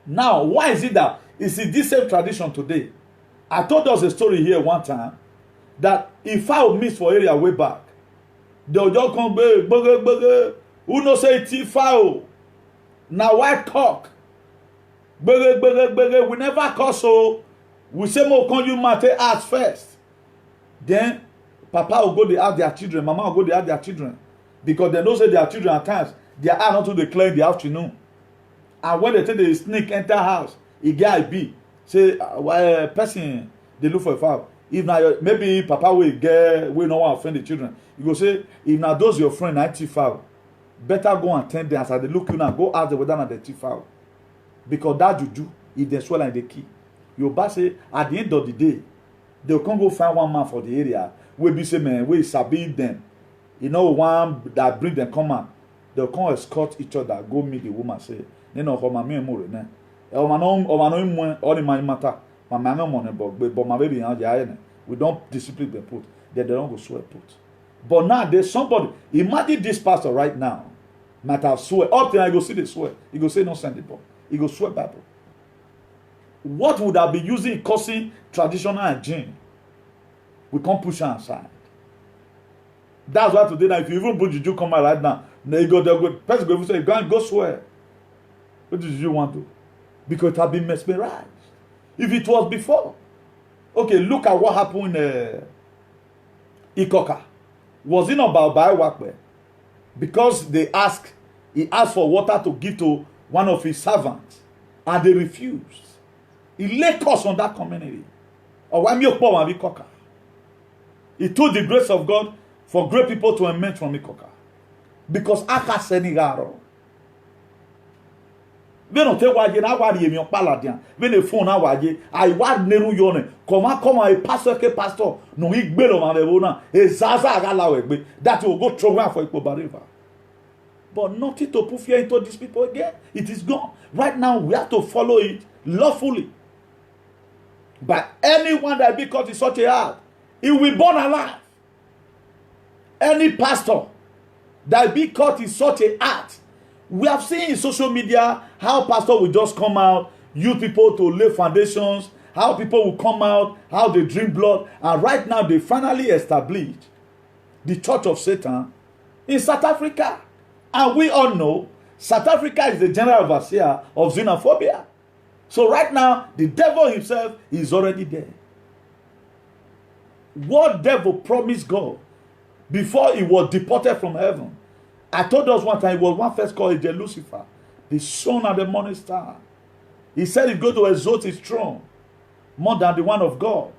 Now, why is it that it's in this same tradition today? I told us a story here one time that if I would miss for area way back, they'll just come back, who knows say it's foul. Now why cock? We never call so. We say more can you matter ask first. Then Papa will go they ask their children, Mama will go they ask their children. Because they know say their children at times they are not to declare in the afternoon. And when they take the sneak enter house, it get be say person they look for a fowl. If now maybe Papa will get we no want offend the children. You go say if now those your friend 90 fowl, better go and tend them as they look you now go ask them whether not the thief fowl. Because that juju if they swallow in the key. Yoruba say at the end of the day, they'll come go find one man for the area. We be say man, we sabi them. You know one that bring them come out. They'll come escort each other, go meet the woman say, you know, my me more ne. All the money matter. My man money, but my baby we don't discipline them put. They don't go swear put. But now there's somebody. Imagine this pastor right now might have swear. Up there I go see the swear. He go say no send the ball. He go swear Bible. What would I be using cursing traditional hygiene? We can't push her aside. That's why today now if you even put juju come out right now, they go person go say go swear. What did you want to? Because it had been mesmerized. If it was before, okay, look at what happened in Ikoka. Was it not by Wakbe? Because he asked for water to give to one of his servants, and they refused. He laid curse on that community. He told the grace of God for great people to emerge from Ikoka. Because Aka Senigaro. When no tell why na why yemi opaladian. When the phone na why I wad neru yone. Come a pastor no igbelo ma be bona. E zaza agala wegbe. That will go throw for Ikoba River. But nothing to put fear into these people again. It is gone. Right now we have to follow it lawfully. But anyone that be caught in such a act, he will be born alive. Any pastor that be caught in such a act, we have seen in social media how pastors will just come out, use people to lay foundations, how people will come out, how they drink blood, and right now they finally established the Church of Satan in South Africa. And we all know South Africa is the general overseer of xenophobia. So right now, the devil himself is already there. What devil promised God before he was deported from heaven? I told us one time, it was one first called Lucifer, the son of the morning star. He said he's going to exalt his throne more than the one of God.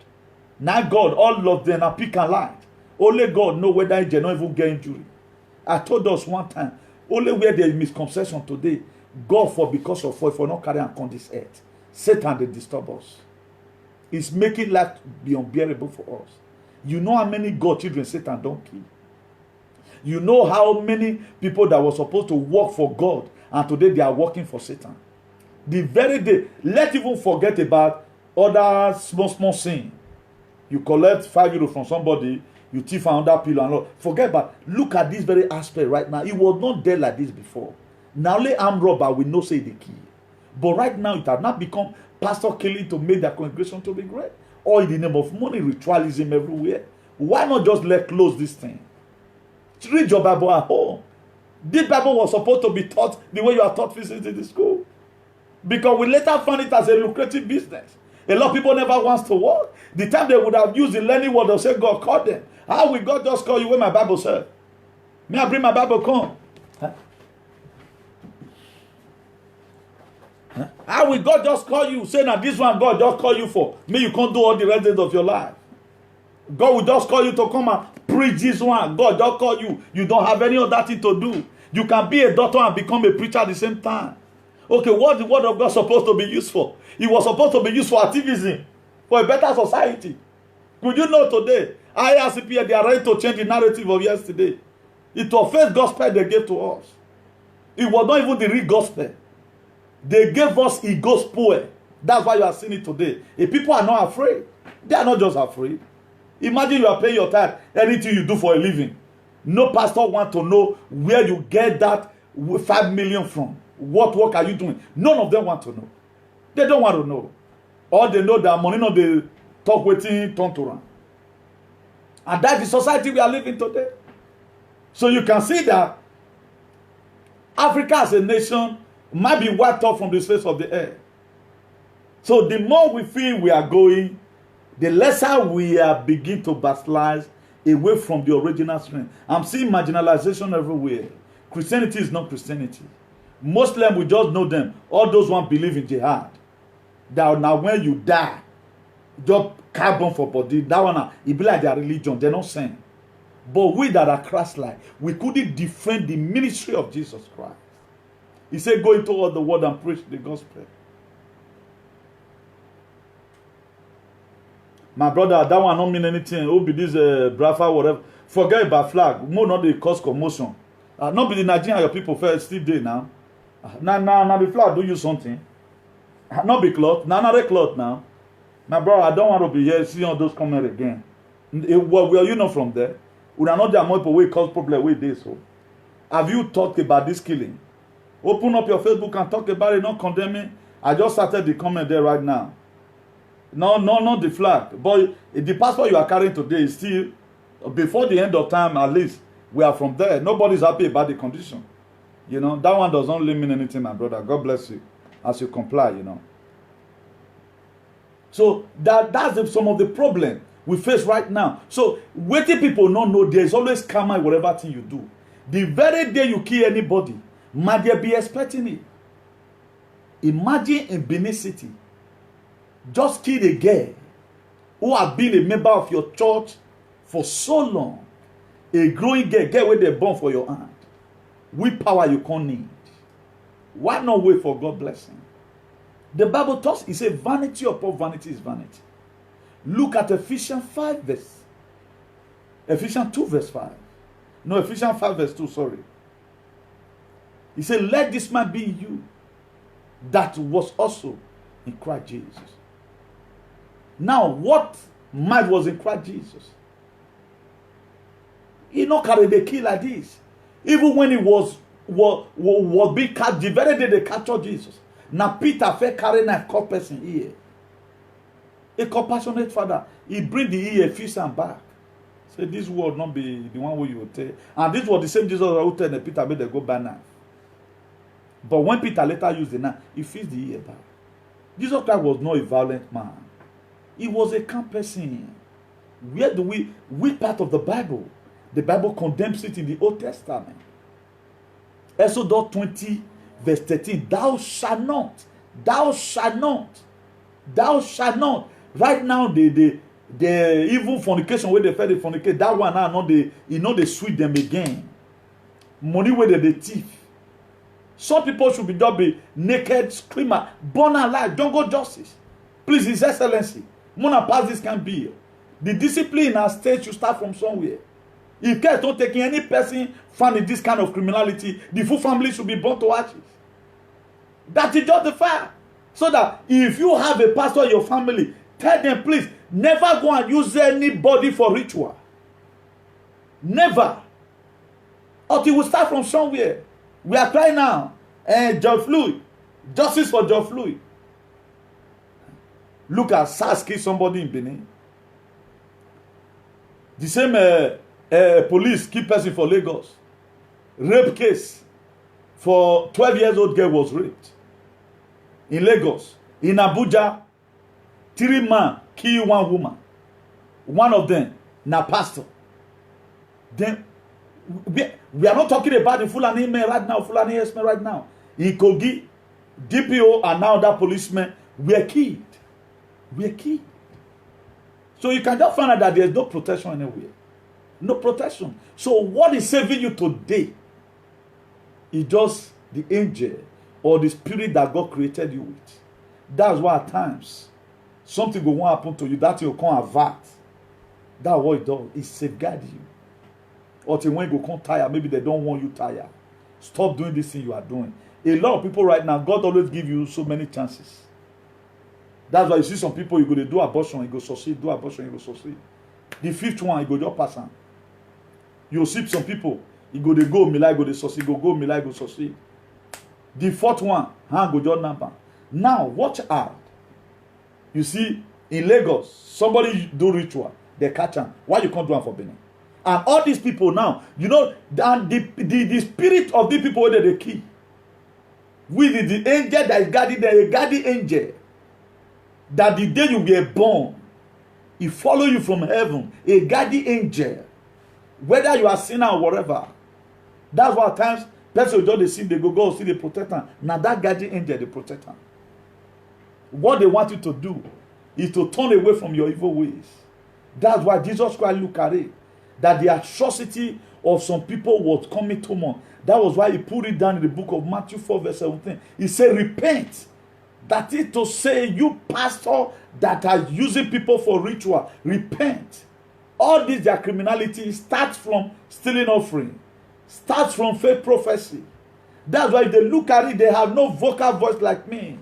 Now God, all of them are pick and light. Only God know whether he don't even get injury. I told us one time, only where there is misconception today, God for because of for not carrying on this earth. Satan they disturb us. It's making life be unbearable for us. You know how many God children Satan don't kill. You know how many people that were supposed to work for God and today they are working for Satan. The very day, let's even forget about other small sin. You collect €5 from somebody, you thief another pill and all. Forget about. Look at this very aspect right now. It was not there like this before. Now only armed robber we know say the key. But right now it has not become pastor killing to make their congregation to be great. Or in the name of money, ritualism everywhere. Why not just let close this thing? Read your Bible at home. This Bible was supposed to be taught the way you are taught physics in the school. Because we later found it as a lucrative business. A lot of people never wants to work. The time they would have used the learning word, they'll say God called them. How will God just call you when my Bible said? May I bring my Bible come? How will God just call you? Say now this one God just call you for. May you can't do all the rest of your life. God will just call you to come and preach this one. God just call you. You don't have any other thing to do. You can be a doctor and become a preacher at the same time. Okay, what the word of God supposed to be used for? It was supposed to be used for activism, for a better society. Could you know today, IRCP, they are ready to change the narrative of yesterday. It was first gospel they gave to us. It was not even the real gospel. They gave us a gospel. That's why you are seeing it today. If people are not afraid, they are not just afraid. Imagine you are paying your tithe, anything you do for a living. No pastor want to know where you get that 5 million from. What work are you doing? None of them want to know. They don't want to know. All they know that money not they talk waiting, turn to run. And that's the society we are living today. So you can see that Africa as a nation might be wiped off from the face of the earth. So the more we feel we are going, the lesser we are begin to backslide away from the original strength. I'm seeing marginalization everywhere. Christianity is not Christianity. Muslims, we just know them. All those who believe in jihad. That now when you die, just carbon for body, that one, it be like their religion. They're not saying. But we that are Christ-like, we couldn't defend the ministry of Jesus Christ. He said, go into all the world and preach the gospel. My brother, that one don't mean anything. Who be this Brafa, whatever. Forget about flag. More not the cause commotion. Not be the Nigerian your people first still there now. Now the flag do you something. Not be cloth. Now the cloth now. My brother, I don't want to be here seeing all those comments again. Well, you know from there. We are not the amount of way cause problem with this. So. Have you talked about this killing? Open up your Facebook and talk about it, not condemning. I just started the comment there right now. No, not the flag. But the passport you are carrying today is still, before the end of time at least, we are from there. Nobody's happy about the condition. You know, that one does not mean anything, my brother. God bless you as you comply, you know. So that's some of the problem we face right now. So waiting people not know there is always karma in whatever thing you do. The very day you kill anybody, might they be expecting it? Imagine in Benin City, just kill a girl who has been a member of your church for so long. A growing girl where they born for your hand. With power you can't need. Why not wait for God's blessing? The Bible talks, it says vanity upon vanity is vanity. Look at Ephesians 5 verse. Ephesians 2 verse 5. No, Ephesians 5 verse 2, sorry. He said, let this man be in you that was also in Christ Jesus. Now, what man was in Christ Jesus? He not carried the key like this. Even when he was being captured, the very day they captured Jesus. Now Peter fell carrying a cop person here. A compassionate father. He bring the ear, fish and back. Say this will not be the one who you will take. And this was the same Jesus who told Peter made them go buy knife. But when Peter later used the knife, he fixed the ear back. Jesus Christ was not a violent man. He was a calm person. Where do which part of the Bible condemns it in the Old Testament? Exodus 20 verse 13. Thou shalt not. Right now, the evil fornication where they fed the fornicate, that one now they sweet them again. Money where they thief. Some people should be just be naked, screamer, born alive, don't go justice. Please, His Excellency, Mona pass this can be. The discipline in our state should start from somewhere. If care don't taking any person found in this kind of criminality, the full family should be burnt to ashes. That is just the fact. So that if you have a pastor in your family, tell them, please, never go and use anybody for ritual. Never. Until we start from somewhere. We are trying now. George Floyd. Justice for George Floyd. Look at SARS kill somebody in Benin. The same police kill person for Lagos. Rape case for 12 years old girl was raped. In Lagos. In Abuja, 3 men kill 1 woman. One of them, na pastor. Then we are not talking about the Fulani men right now, Fulani men right now. In Kogi, DPO and now that policeman were killed. So you can just find out that there's no protection anywhere. No protection. So what is saving you today is just the angel or the spirit that God created you with. That's why at times something will happen to you that you can't avert. That's what it does. It safeguards you. Or till when you go tired, maybe they don't want you tired. Stop doing this thing you are doing. A lot of people right now, God always give you so many chances. That's why you see some people, you go to do abortion, you go succeed, do abortion, you go succeed. The fifth one, you go just pass on. You see some people, you go to go, Mila, go to succeed, go, Mila, go succeed. The fourth one, go just number. Now, watch out. You see, in Lagos, somebody do ritual, they catch them. Why you can't do it for Benin? And all these people now, you know, and the spirit of the people that they kill, with the angel that is guarding them, a guardian angel, that the day you were born, he follow you from heaven, a guardian angel, whether you are sinner or whatever. That's why at times, person just they see, they go see the protector. Now that guardian angel, the protector. What they want you to do is to turn away from your evil ways. That's why Jesus Christ looked at it, that the atrocity of some people was coming to more. That was why he put it down in the book of Matthew 4 verse 17. He said, repent. That is to say, you pastor that are using people for ritual, repent. All this, their criminality starts from stealing offering, starts from fake prophecy. That's why if they look at it, they have no vocal voice like me.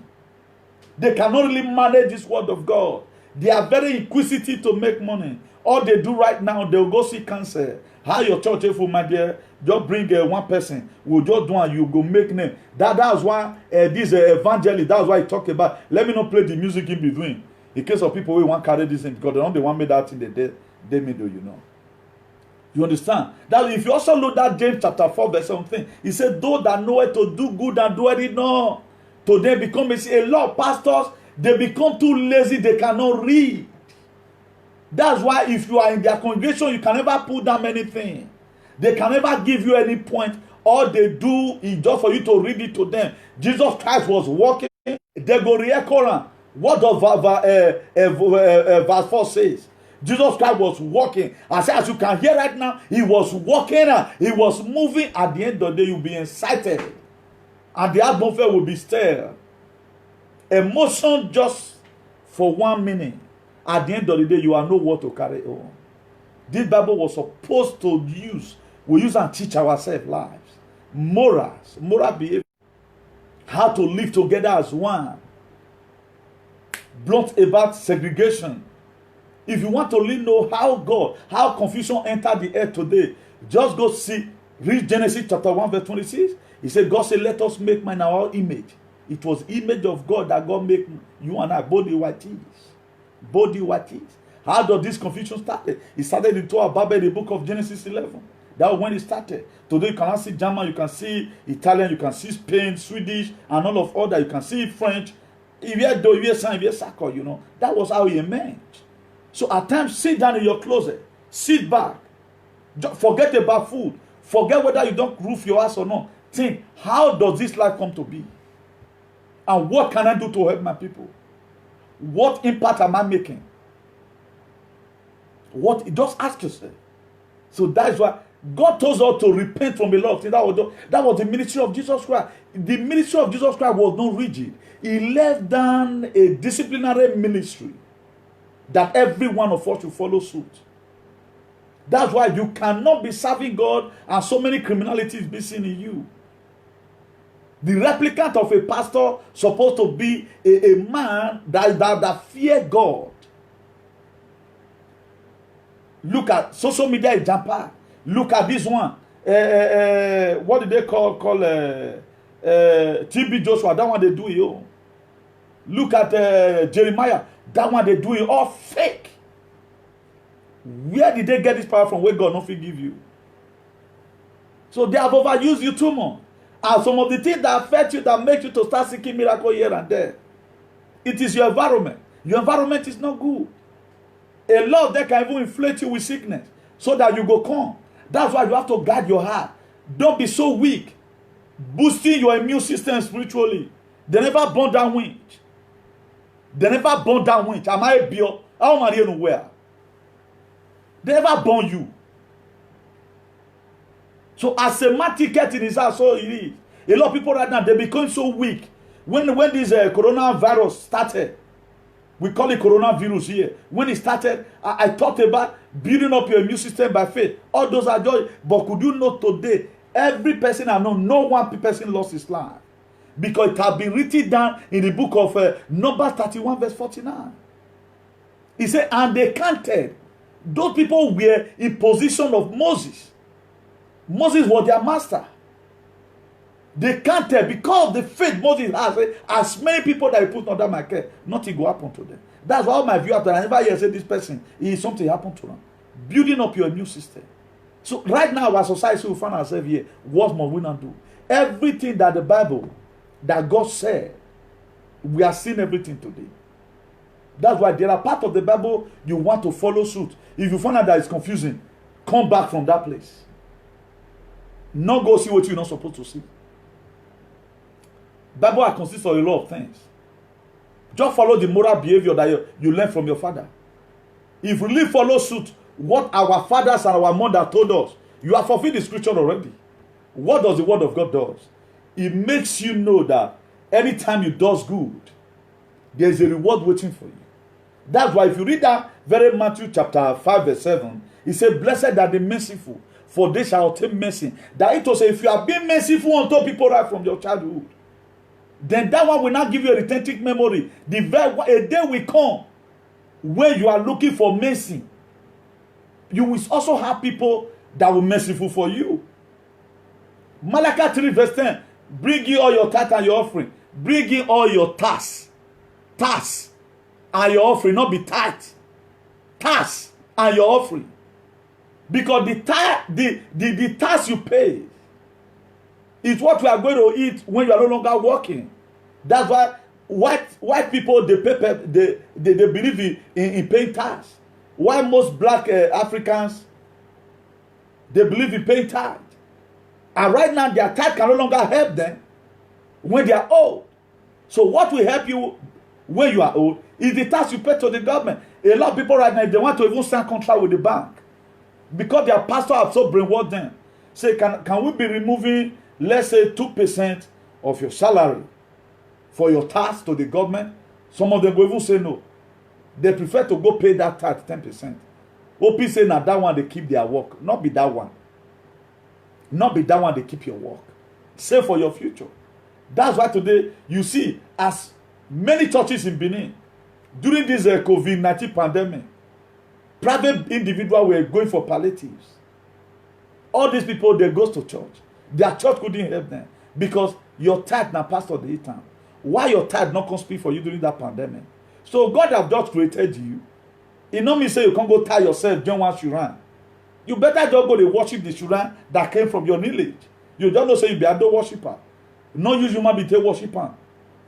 They cannot really manage this word of God. They are very inquisitive to make money. All they do right now, they'll go see cancer. How your church, if my dear, just bring one person, we'll just do and you go make name. That's why this evangelist, that's why he talk about, let me not play the music in between. In case of people who want to carry this in, because they don't want me that in the day middle, you know. You understand? That if you also look at James chapter 4 verse 17, he said, those that know it to do good and do it not, to them become a lot of pastors, they become too lazy, they cannot read. That's why if you are in their congregation, you can never put down anything. They can never give you any point. All they do is just for you to read it to them. Jesus Christ was walking. They go read Quran. What does verse 4 says? Jesus Christ was walking. As you can hear right now, he was walking. He was moving. At the end of the day, you'll be incited. And the atmosphere will be stirred. Emotion just for 1 minute. At the end of the day, you are no what to carry on. This Bible was supposed to use, we use and teach ourselves lives. Morals, moral behavior. How to live together as one. Blunt about segregation. If you want to really know how confusion entered the earth today, just go see, read Genesis chapter 1 verse 26. He said, God said, let us make man our image. It was image of God that God made you and I, body what is. Body what is. How does this confusion start? It started in Tower Babel, the book of Genesis 11. That was when it started. Today you cannot see German, you can see Italian, you can see Spain, Swedish, and all of other. You can see French. If you hear sign, if you circle, you know. That was how it emerged. So at times, sit down in your closet. Sit back. Forget about food. Forget whether you don't roof your house or not. Think, how does this life come to be? And what can I do to help my people? What impact am I making? Just ask yourself. So that is why God told us to repent from a lot of things. That was the ministry of Jesus Christ. The ministry of Jesus Christ was not rigid. He left down a disciplinary ministry that every one of us should follow suit. That's why you cannot be serving God and so many criminalities be seen in you. The replicant of a pastor supposed to be a man that fear God. Look at social media example. Look at this one. What did they call TB Joshua? That one they do it. Look at Jeremiah. That one they do it all fake. Where did they get this power from? Where God not forgive you? So they have overused you too much. And some of the things that affect you, that make you to start seeking miracle here and there, it is your environment. Your environment is not good. A lot of them can even inflate you with sickness so that you go calm. That's why you have to guard your heart. Don't be so weak. Boosting your immune system spiritually. They never born that winch. They never born that winch. Am I bio? How am I nowhere? They never born you. So as a man ticket in his house, so it is. A lot of people right now, they become so weak. When this coronavirus started, we call it coronavirus here. When it started, I thought about building up your immune system by faith. All those are joy. But could you know today, every person I know, no one person lost his life. Because it has been written down in the book of Numbers 31 verse 49. He said, and they counted. Those people were in position of Moses. Moses was their master. They counted because of the faith Moses has. As many people that he put under my care, nothing will happen to them. That's why all my viewers, I never hear say this person is something happened to them. Building up your immune system. So right now, our society will find ourselves here. What must we not do? Everything that the Bible, that God said, we are seeing everything today. That's why there are parts of the Bible you want to follow suit. If you find out that it's confusing, come back from that place. Not go see what you're not supposed to see. Bible consists of a lot of things. Just follow the moral behavior that you learn from your father. If you really follow suit, what our fathers and our mother told us, you have fulfilled the scripture already. What does the word of God do? It makes you know that anytime you do good, there's a reward waiting for you. That's why if you read that very Matthew chapter 5 verse 7, it says, blessed are the merciful, for they shall obtain mercy. That it will say, if you have been merciful unto people right from your childhood, then that one will not give you a retentive memory. A day will come when you are looking for mercy. You will also have people that will be merciful for you. Malachi 3 verse 10, bring in all your tithe and your offering. Bring in all your tasks. Tasks and your offering, not be tithe. Tasks and your offering. Because the tax you pay is what we are going to eat when you are no longer working. That's why white people they believe in paying tax. Why most black Africans they believe in paying tax. And right now their tax can no longer help them when they are old. So what will help you when you are old is the tax you pay to the government. A lot of people right now, if they want to even sign contract with the bank, because their pastor have so brainwashed them, say, can we be removing, let's say, 2% of your salary for your tax to the government? Some of them will even say no. They prefer to go pay that tax 10%. OP say now that one they keep their work. Not be that one. Not be that one they keep your work. Save for your future. That's why today you see as many churches in Benin during this COVID-19 pandemic, private individuals were going for palliatives. All these people, they go to church. Their church couldn't help them because your tithe now pastor the time. Why your tithe not come speak for you during that pandemic? So God have just created you. It not mean say you can't go tie yourself join one shrine. You better just go to worship the shrine that came from your lineage. You don't know say you be a worshiper. Not use human being to worship him.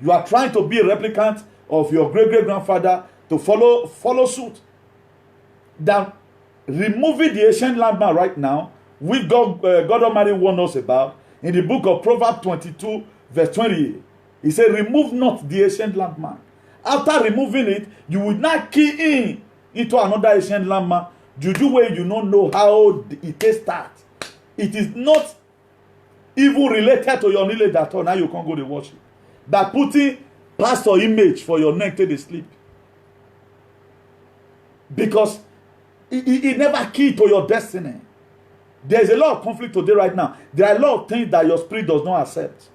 You are trying to be a replicant of your great-great-grandfather to follow suit. That removing the ancient landmark right now, which God Almighty warned us about in the book of Proverbs 22 verse 28. He said, remove not the ancient landmark. After removing it, you will not key into another ancient landmark. Juju way you don't know how it starts. It is not even related to your lineage at all. Now you can't go to worship. By putting pastor image for your neck till they sleep. Because it never key to your destiny. There is a lot of conflict today right now. There are a lot of things that your spirit does not accept.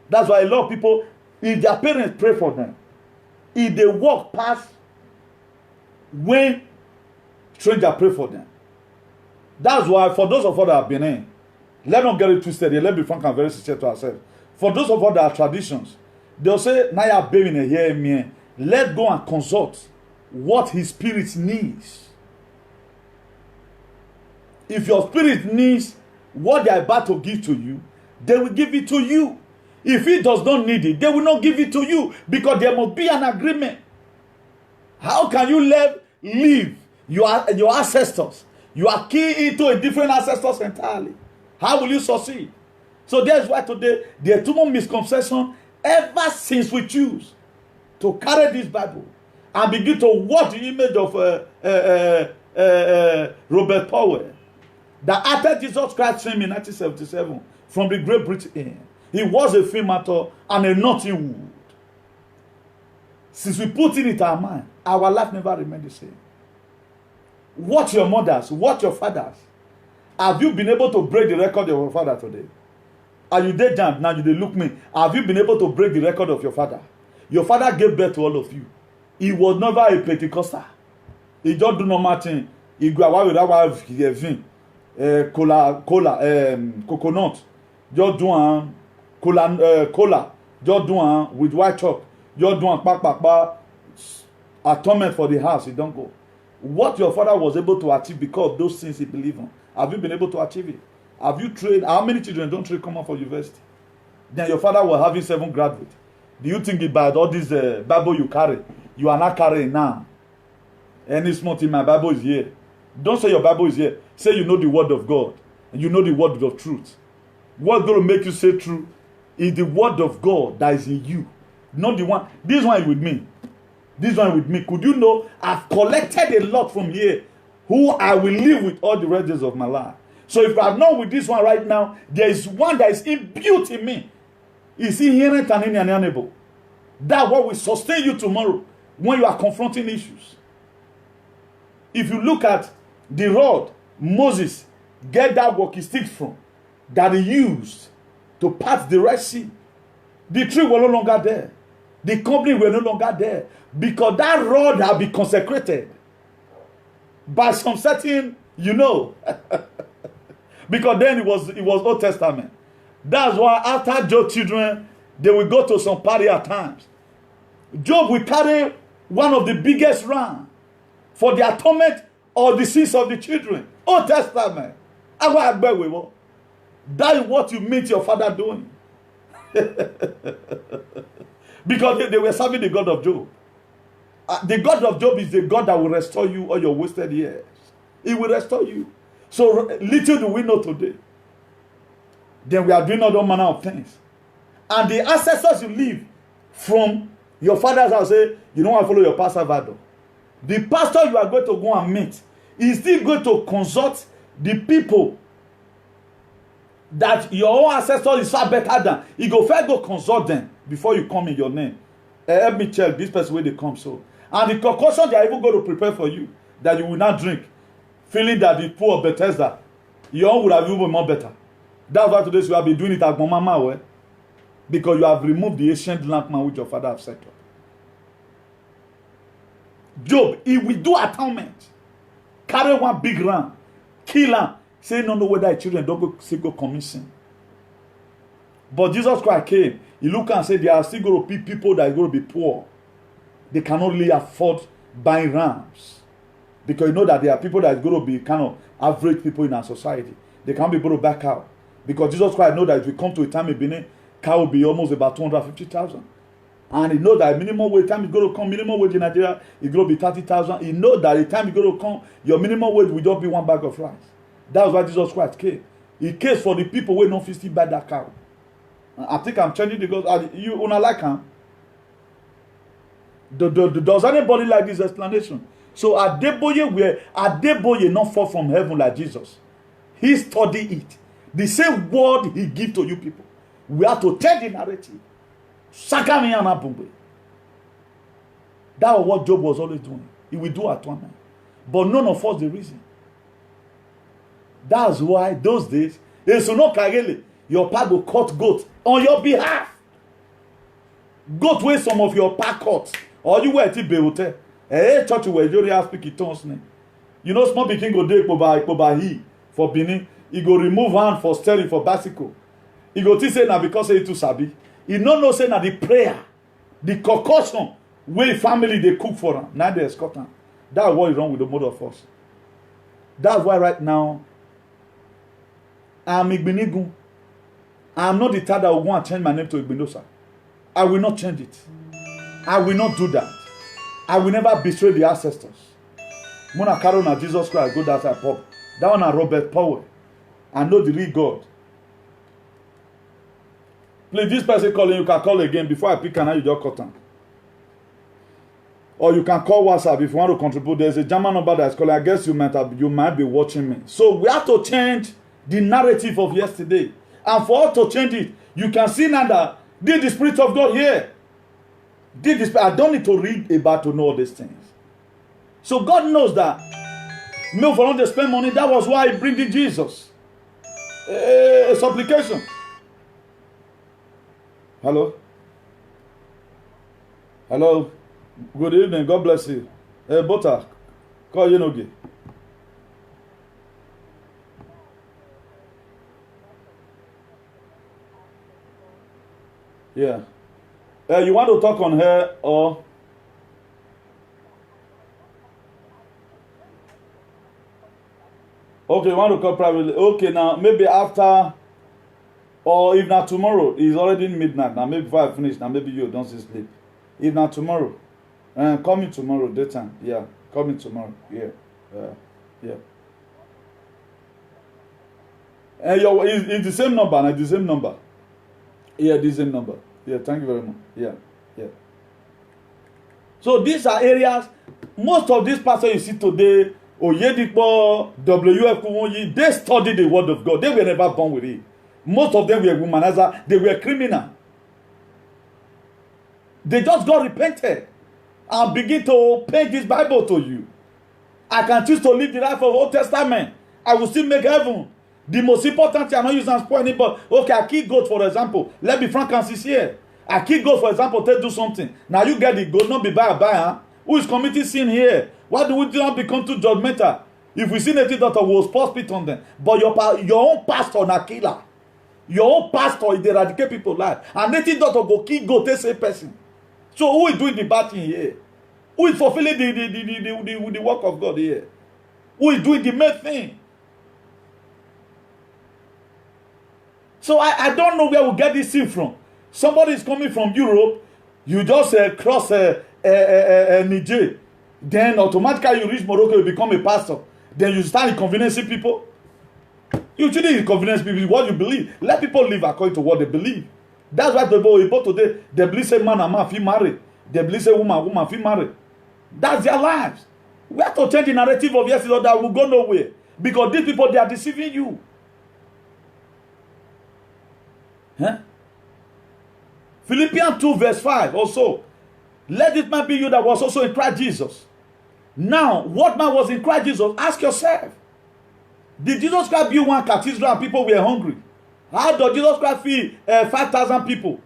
That's why a lot of people, if their parents pray for them, if they walk past when stranger pray for them. That's why for those of us that have been in, let's not get it twisted here. Let's be frank and very sincere to ourselves. For those of us that are traditions, they'll say, Naya baby here me. Let's go and consult what his spirit needs. If your spirit needs what they are about to give to you, they will give it to you. If he does not need it, they will not give it to you because there must be an agreement. How can you leave your ancestors? You are key into a different ancestors entirely. How will you succeed? So that's why today there are too much misconception ever since we choose to carry this Bible and begin to watch the image of Robert Powell that after Jesus Christ came in 1977 from the Great Britain. He was a film actor and a Nottingwood. Since we put it in our mind, our life never remained the same. Watch your mothers, watch your fathers. Have you been able to break the record of your father today? Are you dead down now? You they look me. Have you been able to break the record of your father? Your father gave birth to all of you. He was never a Pentecostal. He just do normal thing. He go away with our vin, coconut. Just do cola. Just do with white chalk. Just do atonement for the house. He don't go. What your father was able to achieve because of those things he believed in. Have you been able to achieve it? Have you trained? How many children don't train come out for university? Then your father was having 7 graduates. Do you think about all this Bible you carry? You are not carrying now. Any small thing, my Bible is here. Don't say your Bible is here. Say you know the word of God. And you know the word of truth. What's going to make you say true is the word of God that is in you. Not the one. This one is with me. This one with me. Could you know I've collected a lot from here who I will live with all the rest of my life. So if I'm not with this one right now, there is one that is imbued in me. It's inherent and inalienable. That's what will sustain you tomorrow when you are confronting issues. If you look at the rod Moses get that walking stick from, that he used to part the Red Sea, the tree was no longer there. The company were no longer there because that rod had been consecrated by some certain, because then it was Old Testament. That's why after Job's children, they will go to some party at times. Job will carry one of the biggest ram for the atonement of the sins of the children. Old Testament. That is what you meet your father doing. Because they were serving the God of Job. The God of Job is the God that will restore you all your wasted years. He will restore you. So little do we know today. Then we are doing all manner of things. And the ancestors you live from your father's house say, you don't want to follow your pastor Vado. The pastor you are going to go and meet is still going to consult the people that your own ancestor is far better than. You go first go consult them before you come in your name. Help me check this person where they come so. And the concoction they are even going to prepare for you that you will not drink, feeling that the poor of Bethesda, your own would have even been more better. That's why today you have been doing it at Mama way, because you have removed the ancient landmark which your father have set up. Job, he will do atonement, carry one big ram, kill him, say no whether the children don't go commit sin. But Jesus Christ came. He looked and said there are still going to be people that are going to be poor. They cannot really afford buying rams. Because you know that there are people that are going to be kind of average people in our society. They can't be able to back out. Because Jesus Christ knows that if we come to a time in Benin, car will be almost about 250,000. And he knows that minimum wage time is going to come, minimum wage in Nigeria is going to be 30,000. He knows that the time is going to come, your minimum wage will just be one bag of rice. That's why Jesus Christ came. He came for the people who don't physically buy that cow. I think I'm changing the gospel. You wanna like him? Does anybody like this explanation? So Adeboye not fall from heaven like Jesus. He studied it. The same word he give to you people. We have to tell the narrative. That was what Job was always doing. He will do atonement. But none of us the reason. That's why those days, your pa go cut goat on your behalf. Goat wey some of your pa cut. Or you were till Beote. Church where you speak in tongues. You know, small pikin go dey Ikpoba he for Benin. He go remove hand for steering for bicycle. He go think say na because he too sabi. He no know say na the prayer, the concoction wey family they cook for him. Now they escort him. That's what is wrong with the mother of us. That's why right now I'm Igbinigun. I'm not the type that will go and change my name to Igbinosa. I will not change it. I will not do that. I will never betray the ancestors. Mona carry on Jesus Christ, go that side pop. That one are Robert Powell. I know the real God. Please, this person calling, you can call again before I pick and you just cut them. Or you can call WhatsApp if you want to contribute. There's a German number that's calling. I guess you might be watching me. So we have to change the narrative of yesterday. And for us to change it, you can see now that did the Spirit of God here? Did the Spirit? I don't need to read about to know all these things. So God knows that. No, for not to spend money. That was why He bring in Jesus. A supplication. Hello. Hello. Good evening. God bless you. Bota, call you Nogi. Yeah. You want to talk on her or? Okay, you want to call privately. Okay, now maybe after, or if not tomorrow, it's already midnight. Now maybe before I finish, now maybe you don't sleep. If not tomorrow, call me tomorrow, daytime. Yeah, call me tomorrow. Yeah, yeah. And it's the same number, and the same number. Yeah, the same number. Yeah, thank you very much. Yeah, yeah. So these are areas. Most of these pastors you see today, Oyedipo, WF Kumoyi, they studied the word of God. They were never born with it. Most of them were womanizer. They were criminal. They just got repented and begin to paint this Bible to you. I can choose to live the life of Old Testament. I will still make heaven. The most important thing, I'm not using as point anybody. Okay, I kill goat, for example. Let's be frank and sincere. I kill goat, for example, to do something. Now you get the goat, not be by. Huh? Who is committing sin here? Why do we not become too judgmental? If we see native daughter, we will spot spit on them. But your own pastor na killer. Your own pastor is the eradicate people's life. And native daughter go kill goat, they say person. So who is doing the bad thing here? Who is fulfilling the work of God here? Who is doing the main thing? So I don't know where we get this thing from. Somebody is coming from Europe, you just cross Niger, then automatically you reach Morocco, you become a pastor. Then you start inconveniencing people. You shouldn't inconvenience people what you believe. Let people live according to what they believe. That's why the people today, they believe say man and man feel married. They believe say woman feel married. That's their lives. We have to change the narrative of yesterday that will go nowhere. Because these people, they are deceiving you. Huh? Philippians 2 verse 5 also. Let this man be you that was also in Christ Jesus. Now, what man was in Christ Jesus? Ask yourself. Did Jesus Christ build one cathedral and people were hungry? How did Jesus Christ feed 5,000 people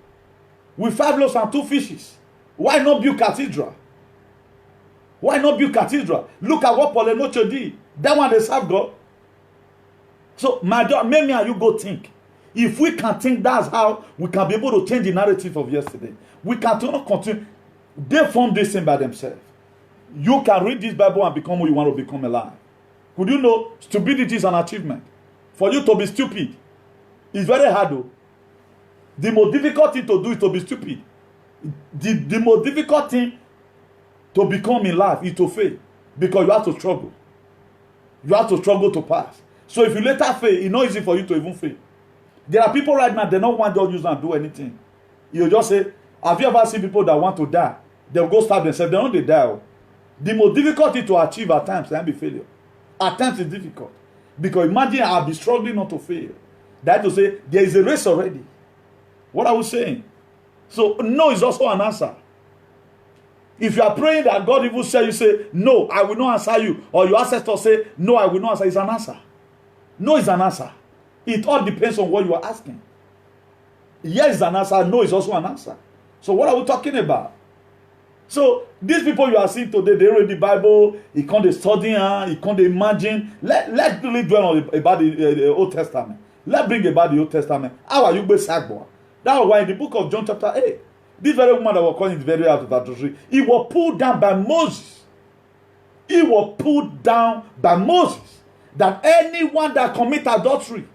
with 5 loaves and 2 fishes? Why not build cathedral? Why not build cathedral? Look at what Paul Enocho did. That one they serve God. So, my daughter, maybe you go think. If we can think, that's how we can be able to change the narrative of yesterday. We can continue. They form this thing by themselves. You can read this Bible and become who you want to become alive. Could you know stupidity is an achievement? For you to be stupid, it's very hard though. The most difficult thing to do is to be stupid. The most difficult thing to become in life is to fail. Because you have to struggle. You have to struggle to pass. So if you later fail, it's not easy for you to even fail. There are people right now, they don't want to use and do anything. You just say, have you ever seen people that want to die? They'll go stab themselves. They don't die. The most difficult thing to achieve at times can be failure. At times it's difficult. Because imagine I'll be struggling not to fail. That to say, there is a race already. What are we saying? So, no is also an answer. If you are praying that God even say, you say, no, I will not answer you. Or your ancestor say, no, I will not answer. It's an answer. No is an answer. It all depends on what you are asking. Yes is an answer. No is also an answer. So what are we talking about? So these people you are seeing today, they read the Bible, he can't study, he can't imagine. Let's really dwell on about the Old Testament. Let's bring about the Old Testament. How are you based Sagboa? That was why in the book of John chapter 8, this very woman that was calling the very out of adultery, he was pulled down by Moses. He was pulled down by Moses. That anyone that commit adultery,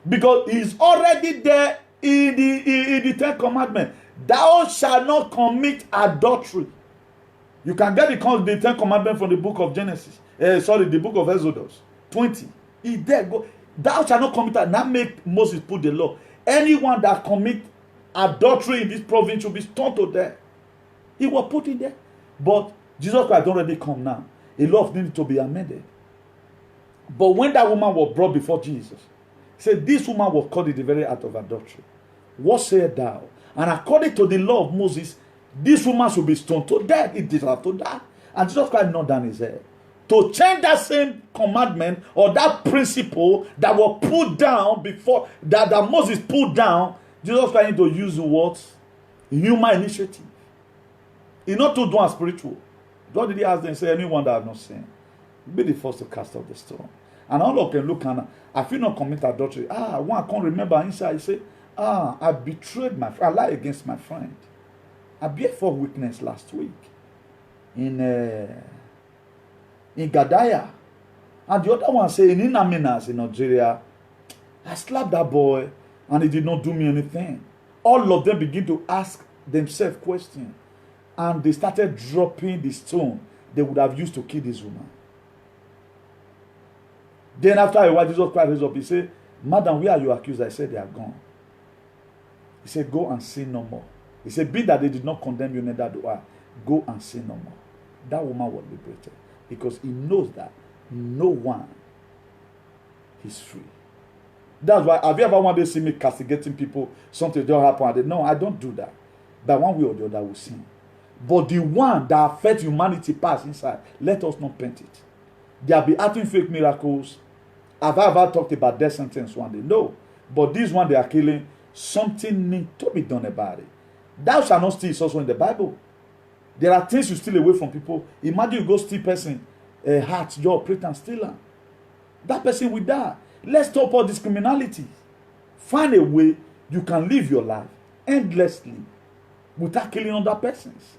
because he's already there in the 10th commandment, thou shalt not commit adultery. You can get the 10th commandment from the book of Genesis. The book of Exodus 20. He there go. Thou shalt not commit adultery. Now make Moses put the law. anyone that commit adultery in this province will be stoned to death. He was put in there. But Jesus Christ already come now. A lot needed to be amended. But when that woman was brought before Jesus, he said, this woman was caught in the very act of adultery. What said thou? And according to the law of Moses, this woman should be stoned to death. It deserved to die. And Jesus Christ not down his head. To change that same commandment or that principle that was put down before, that Moses put down, Jesus Christ need to use what? Human initiative. He not to do a spiritual. God did he ask them, say, anyone that have not sinned, be the first to cast off the stone. And all of them look and I feel not commit adultery. One can't remember inside. He say, I betrayed my friend. I lied against my friend. I bear for witness last week in Gadaya. And the other one say in Inaminas in Nigeria, I slapped that boy and he did not do me anything. All of them begin to ask themselves questions. And they started dropping the stone they would have used to kill this woman. Then after a while, Jesus Christ raised up. He said, Madam, where are your accusers? I said, they are gone. He said, go and sin no more. He said, be that they did not condemn you, neither do I. Go and sin no more. That woman was liberated. Because he knows that no one is free. That's why, have you ever wanted to see me castigating people? Something don't happen. No, I don't do that. But one way or the other, we sin. But the one that affects humanity pass inside, let us not paint it. There will be acting fake miracles. Have I ever talked about death sentence one day? No. But this one they are killing, something needs to be done about it. Thou shalt not steal is also in the Bible. There are things you steal away from people. Imagine you go steal person a heart, you operate and steal them. That person will die. Let's stop all this criminality. Find a way you can live your life endlessly without killing other persons.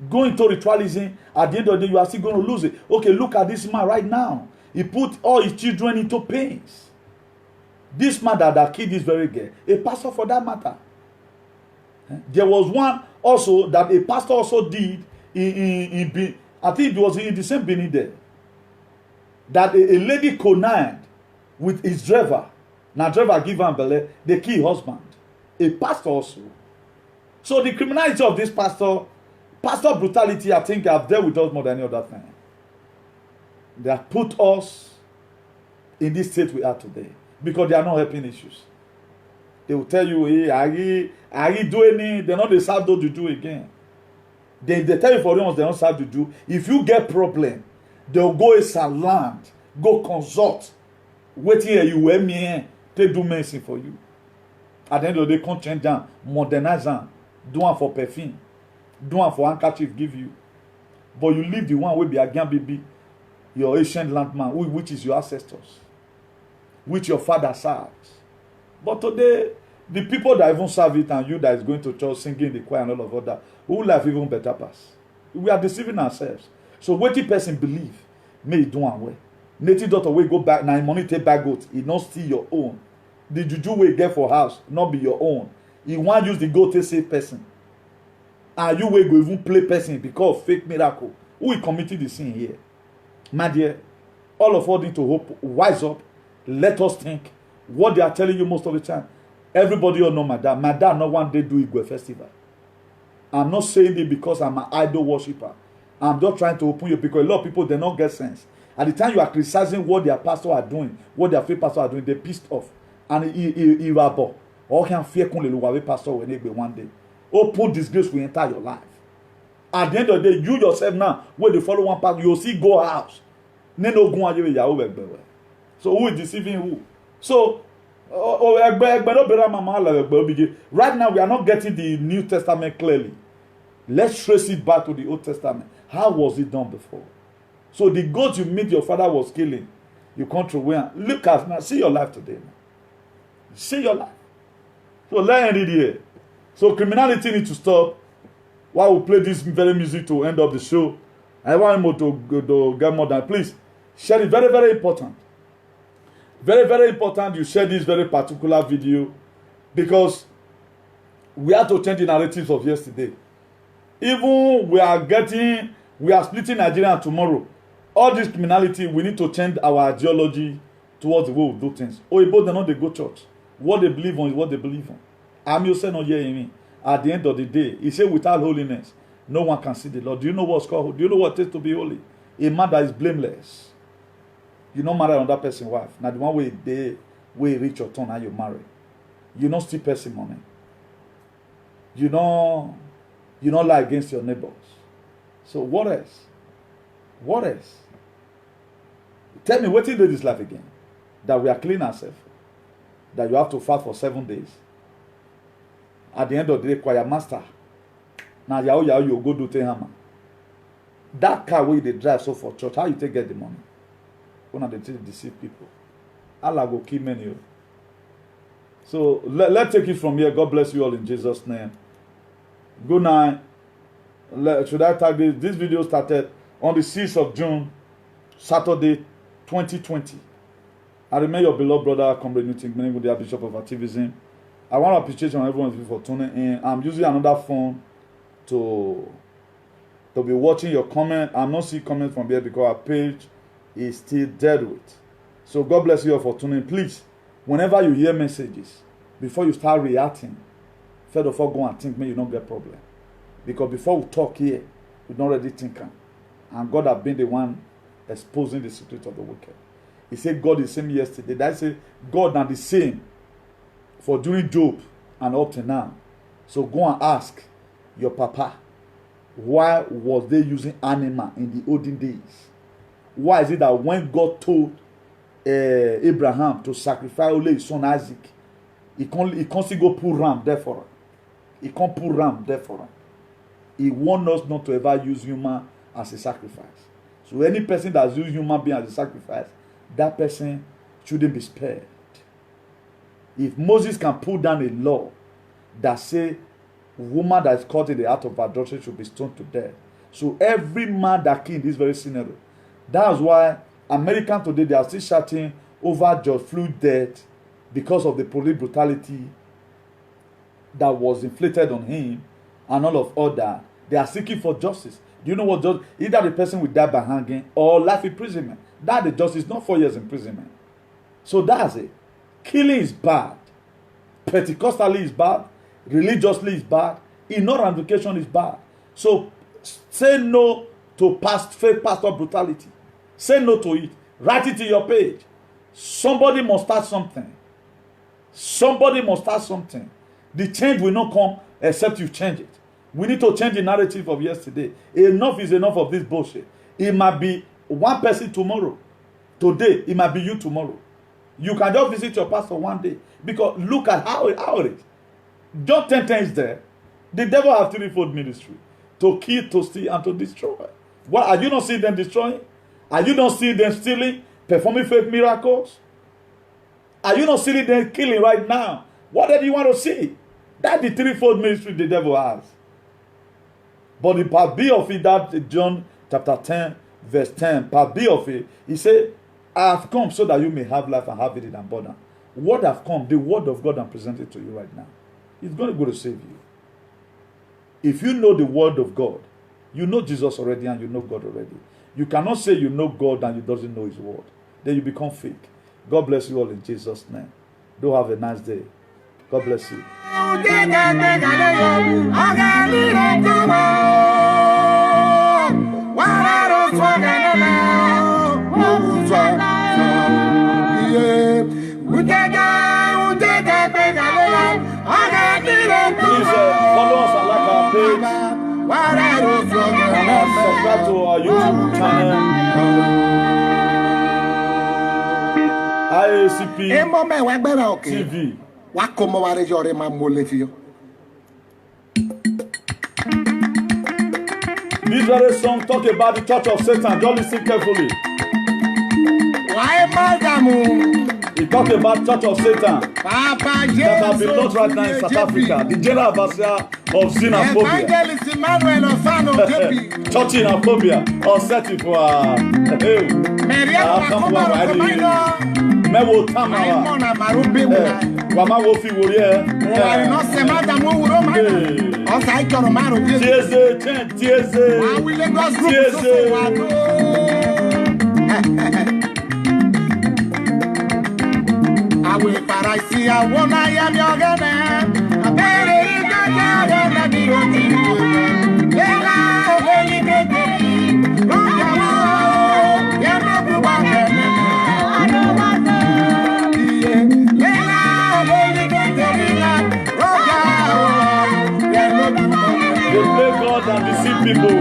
Go into ritualism, at the end of the day, you are still going to lose it. Okay, look at this man right now. He put all his children into pains. This man that killed this very girl, a pastor for that matter. There was one also that a pastor also did in I think it was in the same Benin there. That a lady connived with his driver. Now driver give her belly, they kill husband. A pastor also. So the criminality of this pastor brutality, I think, have dealt with us more than any other thing. They have put us in this state we are today because they are not helping issues. They will tell you, hey, are you doing it? They're not the serve those you do again. They tell you for once they don't serve to do. If you get problem, they'll go a land, go consult, wait here, you wear me here, they do medicine for you. At the end of the day, come change down, modernize them, do one for perfume. Do one for handkerchief give you. But you leave the one will be again baby, your ancient landman, which is your ancestors, which your father served. But today, the people that even serve it and you that is going to church singing the choir and all of that, who life even better pass. We are deceiving ourselves. So what the person believe, may do one way. Native daughter will go back, now money take back goat, it not steal your own. The juju will get for house, not be your own. He want use the goat to save person. And you will go even play person because of fake miracle. Who is committing the sin here? My dear, all of us need to hope, wise up, let us think what they are telling you most of the time. Everybody will know my dad. My dad not one day do Igwe festival. I'm not saying it because I'm an idol worshipper. I'm just trying to open you because a lot of people, they don't get sense. At the time you are criticizing what their pastor are doing, what their faith pastor are doing, they pissed off. And he rabble. Or can fear kun pastor when they be one day. Open disgrace will enter your life. At the end of the day, you yourself now, when they follow one path, you'll see go house. So who is deceiving who? So right now we are not getting the New Testament clearly. Let's trace it back to the Old Testament. How was it done before? So the goat you meet your father was killing, you can't throw away. Look at now, see your life today. See your life. So let me read here. So criminality needs to stop. While we play this very music to end up the show, I want him to get more than. Please share it. Very, very important. Very, very important you share this very particular video because we have to change the narratives of yesterday. Even we are splitting Nigeria tomorrow. All this criminality, we need to change our ideology towards the way we do things. Oyibo, they know they go church. What they believe on is what they believe on. I'm you say no hearing me. At the end of the day, he said without holiness, no one can see the Lord. Do you know what's called? Do you know what it is to be holy? A man that is blameless. You don't marry another person's wife. Now the one way they reach your turn and you marry. You don't steal person money. You don't lie against your neighbors. So what else? What else? Tell me what you do this life again? That we are clean ourselves. That you have to fast for 7 days. At the end of the day, choir master. Now you go do Tehama. That car where they drive so for church, how you take get the money? One of the things deceive people. Allah go kill many. So let's take it from here. God bless you all in Jesus' name. Good night. Should I tag this? This video started on the 6th of June, Saturday, 2020. I remain your beloved brother, Comrade Newton, with the Bishop of Activism. I want to appreciate everyone for tuning in. I'm using another phone to be watching your comment. I'm not seeing comments from here because our page is still dead with. So God bless you all for tuning in. Please, whenever you hear messages, before you start reacting, first of all, go and think, maybe you don't get problem. Because before we talk here, we don't already think. And God has been the one exposing the secret of the wicked. He said God is the same yesterday. That say God not the same for during Job and up to now. So go and ask your papa, why was they using animal in the olden days? Why is it that when God told Abraham to sacrifice only his son Isaac, he can't still go pull ram there for him. He can't pull ram there for him. He warned us not to ever use human as a sacrifice. So any person that uses human being as a sacrifice, that person shouldn't be spared. If Moses can put down a law that say woman that is caught in the act of adultery should be stoned to death, so every man that killed this very scenario, that's why Americans today they are still shouting over George Floyd's death because of the police brutality that was inflicted on him and all of all that. They are seeking for justice. Do you know what justice? Either the person will die by hanging or life imprisonment. That's the justice, not 4 years imprisonment. So that's it. Killing is bad. Pentecostally is bad. Religiously is bad. Ignorant education is bad. So say no to fake pastor brutality. Say no to it. Write it in your page. Somebody must start something. Somebody must start something. The change will not come except you change it. We need to change the narrative of yesterday. Enough is enough of this bullshit. It might be one person tomorrow. Today, it might be you tomorrow. You can just visit your pastor one day. Because look at how it is. John 10:10 is there. The devil has threefold ministry. To kill, to steal, and to destroy. What are you not seeing them destroying? Are you not seeing them stealing, performing fake miracles? Are you not seeing them killing right now? What do you want to see? That's the threefold ministry the devil has. But the part B of it, that John chapter 10, verse 10, part B of it, he said, I have come so that you may have life and have it in abundance. What have come, the word of God I'm presenting to you right now, it's going to go to save you. If you know the word of God, you know Jesus already and you know God already. You cannot say you know God and you doesn't know his word. Then you become fake. God bless you all in Jesus' name. Do have a nice day. God bless you. Please follow us and like our page. And subscribe to our YouTube channel. IACP TV. This very song talk about the church of Satan. Just listen carefully. He talk about church of Satan that have been lost right now in South Africa. The general overseer of xenophobia. Churchinophobia. Or setting for Mewo Tamawa. Wama Wofi Warrior. Tiese, Tiese. Tiese. will Paraisi, I won't I am your gana. I better be on you. Lela, holy baby. They play God and deceive people.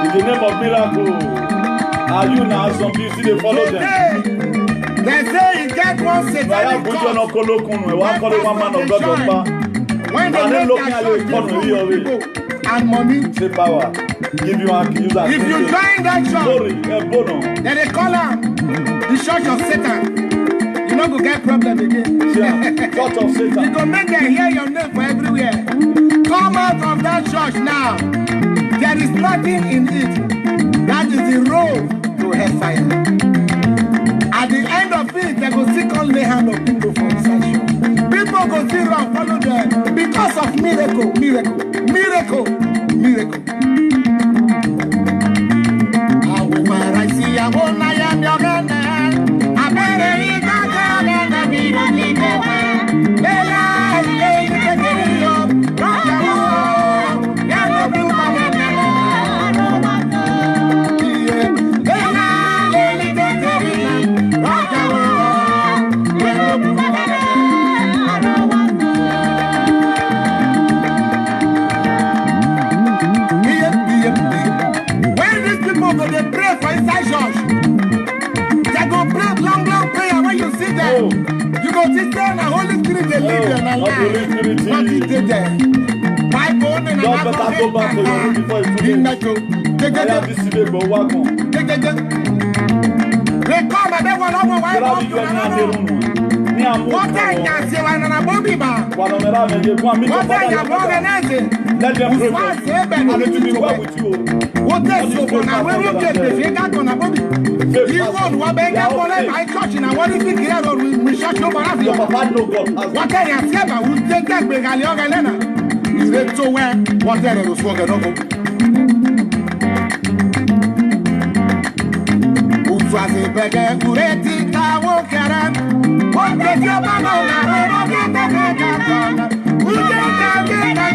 In the name of miracle. Are you now some you see they follow them? They say you get one satanic When when they make their church people and money. say power. Give you and use that. If you join that church, then they call them the church of Satan. You know go get problem again. Yeah, church of Satan. You go make them hear your name for everywhere. Come out of that church now. There is nothing in it. That is the road to hellfire. At the end of it, they go still call the hand of people for insertion. People go still run, follow them because of miracle. I will rise, I won't, I am your man. I better eat that and be the leader. You go to stand the Holy Spirit they lead them and lie. Not it there. My bone and God better go back to your room before you in metro. I have this today, but walk on. They come and they want over why What I can say when I'm a bobby man. What I can organize it. Let them pray for you. And it will be well with you. What is so for now? When you get the figure on a bobby. You won't want to beg up on my church and I want to be here or we shut your mouth. Your papa know God. What I have said, I will take that big Alliana. You read so well, whatever was spoken of. Utwazi bege ureti kawo karam. What did your mama get the bega? Who did that bega?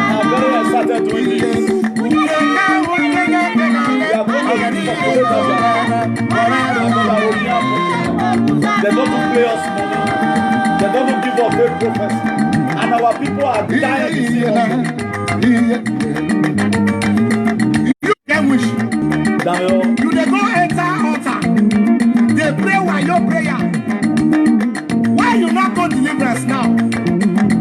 I'm very excited doing this. They don't play us money. They don't give us fake prophets. And our people are dying to see us. You can wish. Daniel. You dey go enter altar. They pray while your prayer. Why you not go deliverance now?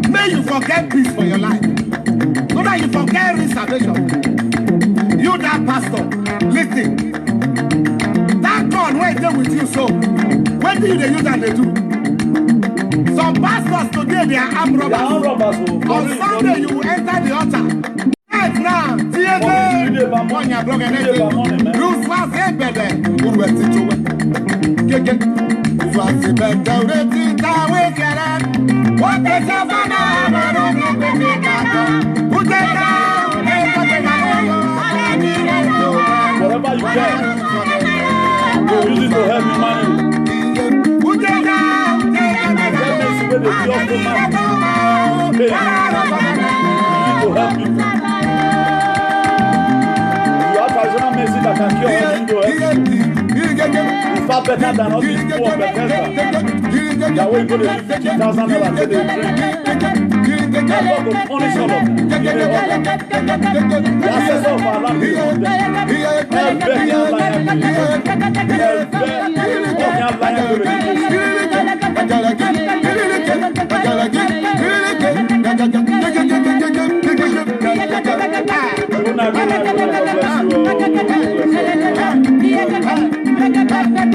May you forget peace for your life. So that you forget salvation. You that pastor, listen. That God wait there with you so. When do they use and they do? Some pastors today they are armed robbers. On Sunday you will enter the altar. Right now, on your blog and everything. You was a better. You were situated. You was a better. What is your Whatever you get, use it to help you manage. Where they feel so much. Hey, use it to help you. You have traditional medicine that can cure anything to help you. It's far better than all these poor Bethesda. They are going to give 50,000 naira to the drink. God will punish all of them. The access of our land is on them. Help them, bless you.